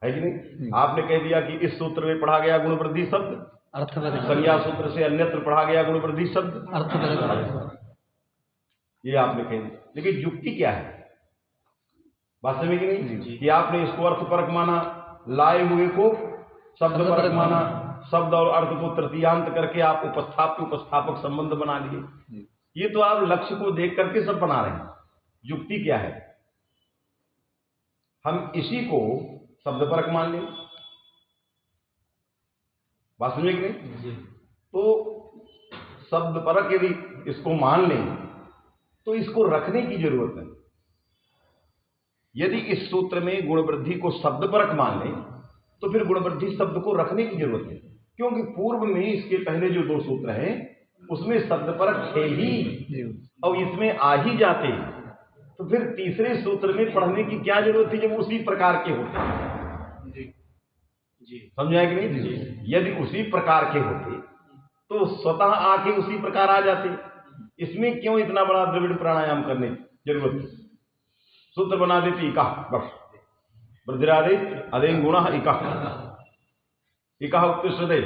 है कि नहीं? आपने कह दिया कि इस सूत्र में पढ़ा गया गुण वृद्धि शब्द अर्थ, संज्ञा सूत्र से अन्यत्र पढ़ा गया गुण वृद्धि शब्द अर्थ, ये आपने कह दिया। लेकिन युक्ति क्या है? वास्तव में कि नहीं कि आपने इसको अर्थ परक माना, लाए हुए को शब्द परक माना, शब्द और अर्थ को तृतीयांत करके आप उपस्थापक संबंध बना लिए। ये तो आप लक्ष्य को देख करके सब बना रहे हैं। युक्ति क्या है? हम इसी को शब्द परक मान लें, बात समझे कि नहीं? तो शब्द परक यदि इसको मान लें तो इसको रखने की जरूरत है। यदि इस सूत्र में गुण वृद्धि को शब्द परक मान लें तो फिर गुण वृद्धि शब्द को रखने की जरूरत है, क्योंकि पूर्व में इसके पहले जो 2 सूत्र हैं उसमें शब्द परक थे ही और इसमें आ ही जाते, तो फिर तीसरे सूत्र में पढ़ने की क्या जरूरत थी जब उसी प्रकार के होते। समझा कि नहीं? यदि उसी प्रकार के होते तो स्वतः आके उसी प्रकार आ जाते, इसमें क्यों इतना बड़ा द्रविड़ प्राणायाम करने की जरूरत थी? सूत्र बना देती इका, बस वृद्धिरादे अदेन गुण इका उत्कृष्ट दे,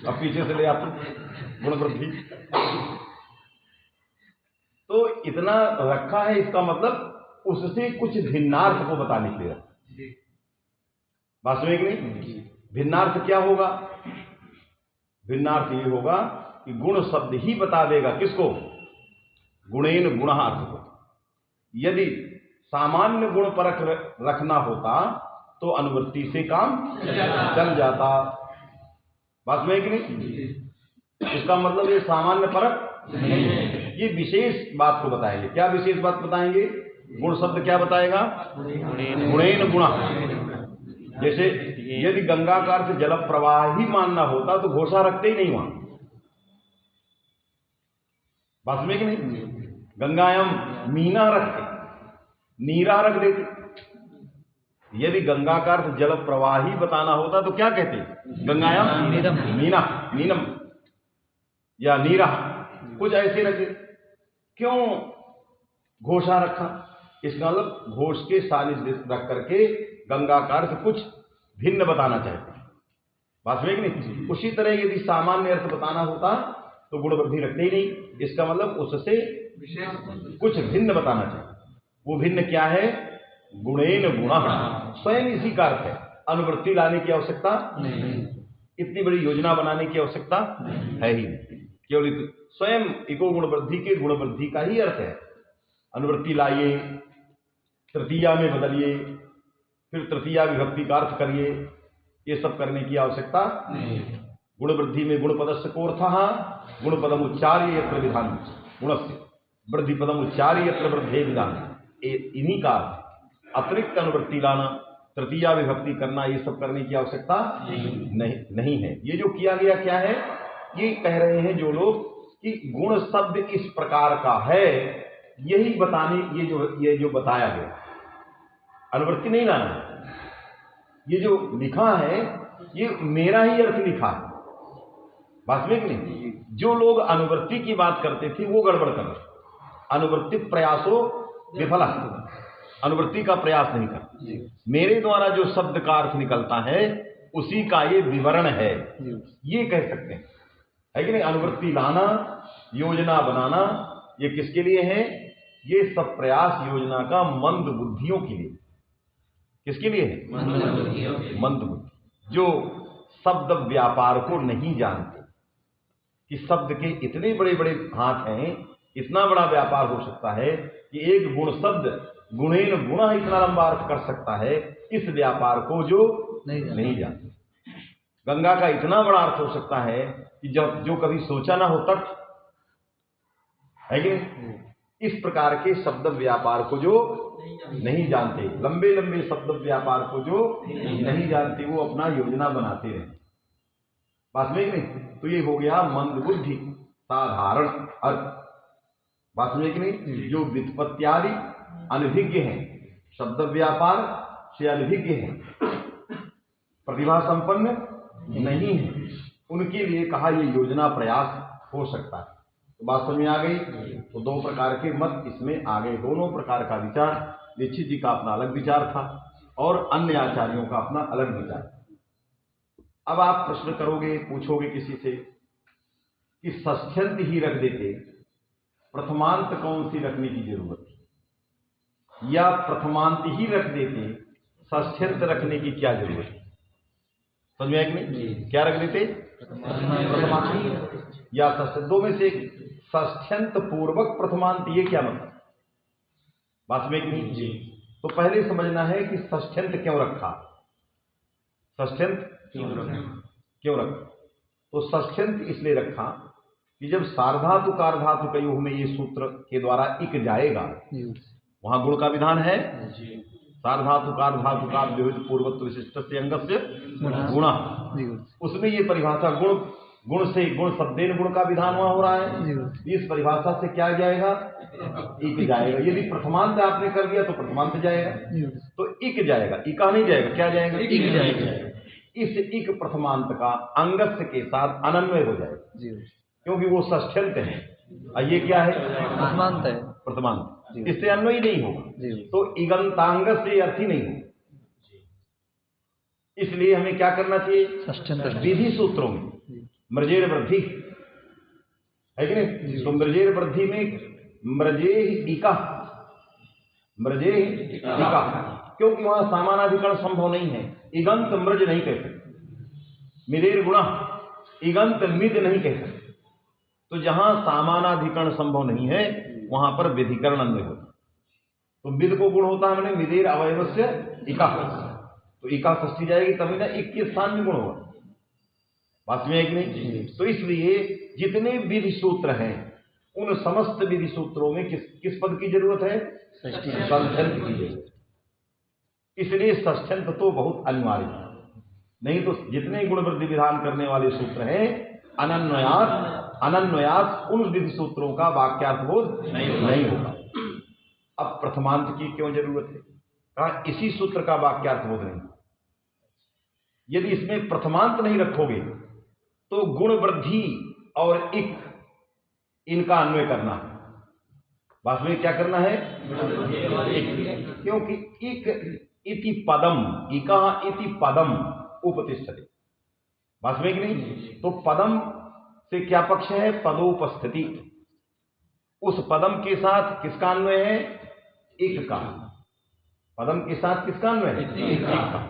अब पीछे से ले आते गुण वृद्धि। तो इतना रखा है, इसका मतलब उससे कुछ भिन्नार्थ को बताने के लिए। बात समझ नहीं? भिन्नार्थ क्या होगा? भिन्नार्थ ये होगा कि गुण शब्द ही बता देगा किसको? गुणेन गुणः अर्थ को। यदि सामान्य गुण परख रखना होता तो अनुवृत्ति से काम चल जाता। बात में कि नहीं? इसका मतलब ये सामान्य परख, ये विशेष बात को बताएंगे। क्या विशेष बात बताएंगे? गुण शब्द क्या बताएगा? गुणेन गुणः। जैसे यदि गंगा का अर्थ जल प्रवाह ही मानना होता तो घोषा रखते ही नहीं वहां। बात में कि नहीं? गंगायम मीना रखते, नीरा रख देते। यदि गंगा का अर्थ जल प्रवाही बताना होता तो क्या कहते? गंगायम मीना, मीनम या नीरा, कुछ ऐसे रखे। क्यों घोषा रखा? इसका मतलब घोष के सानिध्य रख करके गंगा का अर्थ कुछ भिन्न बताना चाहते हैं। बात समझ नहीं? उसी तरह यदि सामान्य अर्थ बताना होता तो गुण वृद्धि रखते ही नहीं। इसका मतलब उससे कुछ भिन्न बताना चाहिए। वो भिन्न क्या है? गुणेन गुणः। स्वयं इसी का अर्थ है। अनुवृत्ति लाने की आवश्यकता नहीं, इतनी बड़ी योजना बनाने की आवश्यकता है ही नहीं। केवल स्वयं इको गुण वृद्धि के गुण वृद्धि का ही अर्थ है। अनुवृत्ति लाइए, तृतीया में बदलिए, फिर तृतीया विभक्ति का अर्थ करिए, ये सब करने की आवश्यकता नहीं। गुण वृद्धि में गुण पदस्य कोर्थः गुण पदम उच्चार्य यत्र विधान गुणस्य वृद्धि पदम उच्चार्य यत्र वृद्धे विधान, इन्हीं का अतिरिक्त अनुवृत्ति लाना, तृतीया विभक्ति करना, ये सब करने की आवश्यकता नहीं है। ये जो किया गया क्या है? ये कह रहे हैं जो लोग कि गुण शब्द इस प्रकार का है, यही बताने, ये जो बताया गया, अनुवृत्ति नहीं लाना है। ये जो लिखा है ये मेरा ही अर्थ लिखा है। वास्तविक नहीं। जो लोग अनुवृत्ति की बात करते थे वो गड़बड़ कर रहे। अनुवृत्ति प्रयासो विफल, अनुवृत्ति का प्रयास नहीं कर। मेरे द्वारा जो शब्द का अर्थ निकलता है उसी का ये विवरण है, ये कह सकते हैं, है कि नहीं? अनुवृत्ति लाना, योजना बनाना, ये किसके लिए है? ये सब प्रयास योजना का मंद बुद्धियों के लिए। किसके लिए है? मंद बुद्धि, जो शब्द व्यापार को नहीं जानते कि शब्द के इतने बड़े बड़े हाथ हैं, इतना बड़ा व्यापार हो सकता है कि एक गुण शब्द गुणेन गुणः इतना लंबा अर्थ कर सकता है। इस व्यापार को जो नहीं जानते, गंगा का इतना बड़ा अर्थ हो सकता है कि जब जो कभी सोचा ना हो तट, है कि नहीं? इस प्रकार के शब्द व्यापार को जो नहीं जानते, लंबे लंबे शब्द व्यापार को जो नहीं जानते, वो अपना योजना बनाते रहे। बात में नहीं? तो ये हो गया मंद बुद्धि साधारण अर्थ। बात में कि नहीं? जो व्युत्पत्त्यादि अनभिज्ञ हैं, शब्द व्यापार से अनभिज्ञ हैं, प्रतिभा संपन्न नहीं है, उनके लिए कहा ये योजना प्रयास हो सकता है। तो बात समझ में आ गई? तो 2 प्रकार के मत इसमें आ गए। दोनों प्रकार का विचार, दीक्षित जी का अपना अलग विचार था और अन्य आचार्यों का अपना अलग विचार। अब आप प्रश्न करोगे, पूछोगे किसी से कि षष्ठ्यंत ही रख देते, प्रथमांत कौन सी रखने की जरूरत है? या प्रथमांत ही रख देते, षष्ठ्यंत रखने की क्या जरूरत है? समझ में आया कि नहीं? क्या रख देते? प्रथमांत या षष्ठ्यंत, दो में से एक। षष्ठ्यंत पूर्वक प्रथमांत, ये क्या मतलब? बात में कि नहीं? तो पहले समझना है कि षष्ठ्यंत क्यों रखा, षष्ठ्यंत क्यों रखा। तो तो षष्ठ्यंत इसलिए रखा कि जब सार्वधातु कार्धातु कयोः में ये सूत्र के द्वारा इक जाएगा, वहां गुण का विधान है। सार्वधातु कार्धातु का विहित पूर्वत्व विशिष्टस्य अंगस्य गुणः, उसमें ये परिभाषा गुण से गुण शब्देन गुण का विधान वहां हो रहा है। इस परिभाषा से क्या जाएगा? इक जाएगा। यदि प्रथमांत आपने कर दिया तो प्रथमांत जाएगा, तो इक जाएगा, इका नहीं जाएगा। क्या जाएगा? इक जाएगा। इस इक प्रथमांत का अंगस्य के साथ अनन्वय हो जाएगा, क्योंकि वो षष्ठ्यंत है और ये क्या है? प्रथमांत है। प्रथमांत, इससे अन्वय नहीं होगा, तो इगंतांग से अर्थ ही नहीं होगा। इसलिए हमें क्या करना चाहिए? विधि सूत्रों में मृजेर वृद्धि है कि नहीं? तो मृजेर वृद्धि में मृजे इका, मृजे इका, क्योंकि वहां सामानाधिकरण संभव नहीं है। इगंत मृज नहीं कह सकते, मिदेर गुणा इगंत मिद नहीं कह सकते। तो जहां सामानाधिकरण संभव नहीं है वहां पर विधिकरण अन्वय होता। तो मिद को गुण होता है, मैंने मिदेर अवयवस्य इका, तो इका षष्ठी जाएगी, तभी ना इक के स्थान में गुण होगा। बात में है कि नहीं? तो इसलिए जितने विधि सूत्र हैं उन समस्त विधि सूत्रों में किस पद की जरूरत है? षष्ठ्यंत की जरूरत। इसलिए षष्ठ्यंत तो बहुत अनिवार्य है, नहीं तो जितने गुण वृद्धि विधान करने वाले सूत्र हैं अनन्वयात उन विधि सूत्रों का वाक्यार्थबोध नहीं होगा। अब प्रथमांत की क्यों जरूरत है? कहा इसी सूत्र का वाक्यार्थबोध नहीं। यदि इसमें प्रथमांत नहीं रखोगे तो गुण वृद्धि और इक इनका अन्वय करना है। वास्तव में क्या करना है? क्योंकि इक इति पदम, इका इति पदम उपतिष्ठते। वास्तव में कि नहीं? तो पदम से क्या पक्ष है? पदोपस्थिति। उस पदम के साथ किसका अन्वय है? इक का। पदम के साथ किसका अन्वय है? इक का।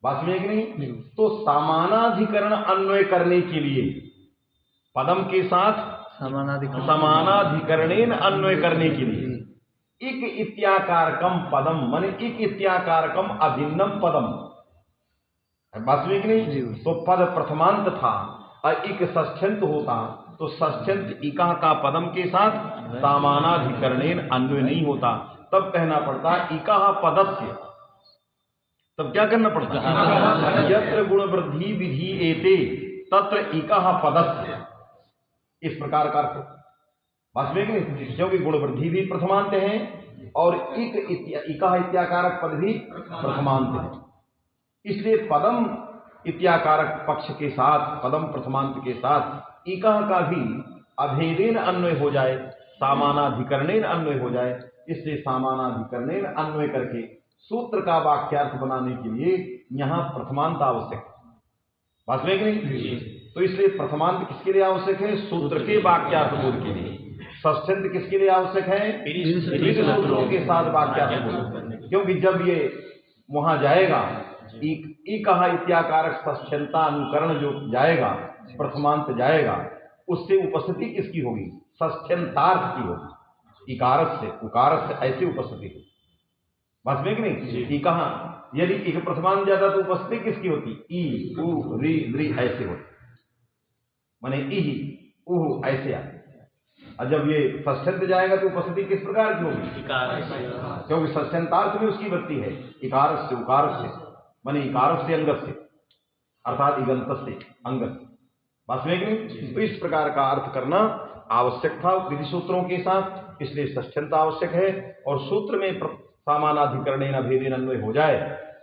बात में कि नहीं? तो समानाधिकरण अन्वय करने के लिए पदम के साथ समानाधिकरणेन अन्वय करने के लिए इक इत्याकारकम पदम, माने इक इत्याकारकम अभिन्नम पदम। बात में कि नहीं? तो पद प्रथमांत था और इक षष्ठ्यंत होता, तो षष्ठ्यंत इका का पदम के साथ समानाधिकरणेन अन्वय नहीं होता, तब कहना पड़ता इका पदस्य। तब क्या करना पड़ता है? यत्र गुण वृद्धि विधि एते तत्र इका पदस्य, इस प्रकार का अर्थ। बात में कि नहीं? क्योंकि गुण वृद्धि भी प्रथमांत है और इका इत्याकारक पद भी प्रथमांत है। इसलिए पदम इत्याकारक पक्ष के साथ, पदम प्रथमांत के साथ इका का भी अभेदेन अन्वय हो जाए, सामानाधिकरणेन अन्वय हो जाए। इसलिए सामानाधिकरणेन अन्वय करके सूत्र का वाक्यार्थ बनाने के लिए यहां प्रथमांत आवश्यक है। बात में कि नहीं? तो इसलिए प्रथमांत किसके लिए आवश्यक है? सूत्र के वाक्यार्थ बोध के लिए। षष्ठ्यंत किसके लिए आवश्यक है? विधि सूत्रों के साथ वाक्यार्थ बोध, क्योंकि जब ये वहां जाएगा इका इत्याकारक षष्ठ्यंतानुकरण जो जाएगा, प्रथमांत जाएगा, उससे उपस्थिति किसकी होगी? षष्ठ्यंतार्थ की होगी। इकारस से उकारस से ऐसी उपस्थिति होगी। बात में कि नहीं? कहा यदि एक प्रथमांत जाता तो उपस्थिति किसकी होती? ई उ री द्री ऐसे होती, माने ई उ ऐसे आते। और जब ये षष्ठ्यंत जाएगा तो उपस्थिति किस प्रकार की होगी? क्योंकि षष्ठ्यंतार्थ में उसकी वृत्ति है इकारस से उकारस से, माने इकारस से अंगस से, अर्थात इगंत से अंगस। बात में कि नहीं? तो इस प्रकार का अर्थ करना आवश्यक था विधि सूत्रों के साथ, इसलिए षष्ठ्यंत आवश्यक है। और सूत्र में सामानाधिकरणेन अभेदेन अन्वय हो जाए,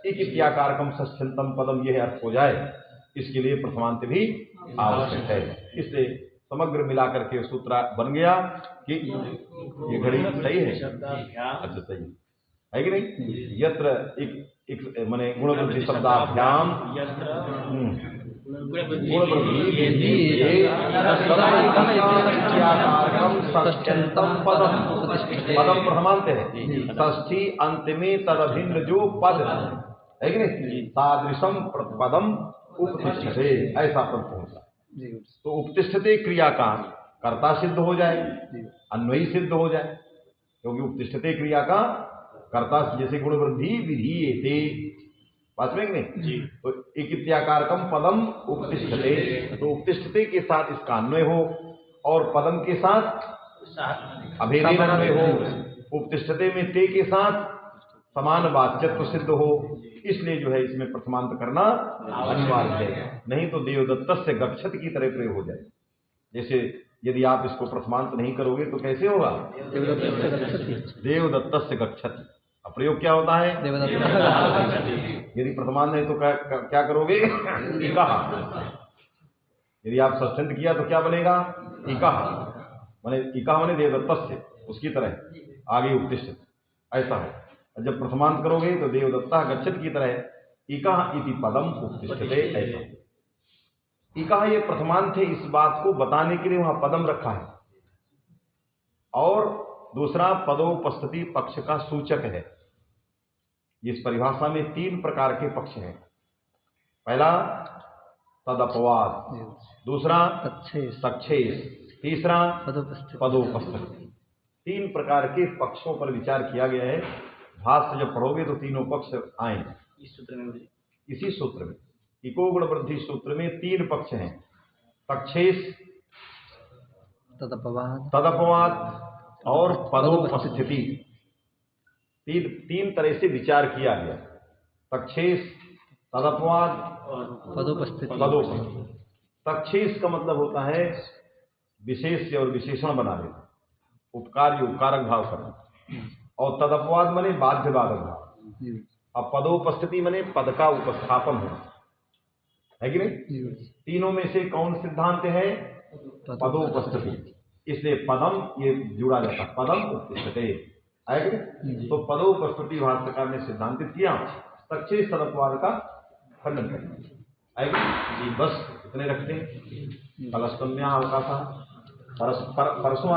इक इत्याकारकम षष्ठ्यंतम पदम, यह अर्थ हो जाए, इसके लिए प्रथमांत भी आवश्यक है। इसलिए समग्र मिलाकर के सूत्र बन गया कि ये घड़ी सही है। अच्छा सही है कि नहीं? यत्र एक माने गुणवृद्धि शब्दाभ्याम पदम प्रथमांत है, षष्ठी अंत में तदभिन्न जो पद है कि नहीं? सादृशम पदम उपतिष्ठते, ऐसा पद होता। तो उपतिष्ठते क्रिया का कर्ता सिद्ध हो जाए, अन्वयी सिद्ध हो जाए, क्योंकि उपतिष्ठते क्रिया का कर्ता, जैसे गुण वृद्धि विधि एते, बात में कि नहीं? तो इकित्याकारकम पदम उपतिष्ठते, तो उपतिष्ठते के साथ इसका अन्वय हो और पदम के साथ अभेदेन अन्वय हो, उपतिष्ठते में ते के साथ समान वाच्यत्व सिद्ध हो, इसलिए जो है इसमें प्रथमांत करना अनिवार्य है, नहीं तो देवदत्त से गच्छत की तरह प्रयोग हो जाए। जैसे यदि आप इसको प्रथमांत नहीं करोगे तो कैसे होगा? देवदत्त से गच्छत, प्रयोग क्या होता है? यदि प्रथमांत है तो क्या करोगे? इकाह। यदि आप षष्ठंत किया तो क्या बनेगा? इकाह, माने इकाह माने देवदत्त से, उसकी तरह आगे उपतिष्ठित, ऐसा है। जब प्रथमांत करोगे तो देवदत्ता गच्छत की तरह इकाह इति पदम उपतिष्ठते, ऐसा। इकाह ये प्रथमांत है, इस बात को बताने के लिए वहां पदम रखा है। और दूसरा पदोपस्थिति पक्ष का सूचक है। इस परिभाषा में 3 प्रकार के पक्ष हैं। पहला तदपवाद, दूसरा सक्षेष, तीसरा पदोपस्थिति। 3 प्रकार के पक्षों पर विचार किया गया है। भाष्य जब पढ़ोगे तो तीनों पक्ष आएंगे इसी सूत्र में। इको गुण वृद्धि सूत्र में 3 पक्ष हैं, सक्षेष, तदपवाद और पदोपस्थिति। 3 तरह से विचार किया गया, सक्षेष, तदपवाद और पदोपस्थिति। सक्षेष का मतलब होता है विशेष से और विशेषण बना देना, उपकार उपकारक भाव करना, और तदपवाद मने बाध्य बाधक भाव, और पदोपस्थिति मने पद का उपस्थापन होना, है कि नहीं? तीनों में से कौन सिद्धांत है? पदोपस्थिति। इसलिए पदम ये जुड़ा जाता है, पदम उपतिष्ठते, है कि नहीं? तो पदोपस्थिति भाष्यकार ने सिद्धांतित किया, सक्षेष तदपवाद का खंडन कर दिया, है कि नहीं? बस इतने रखते हैं। कलस्तम्या अवकाश परसों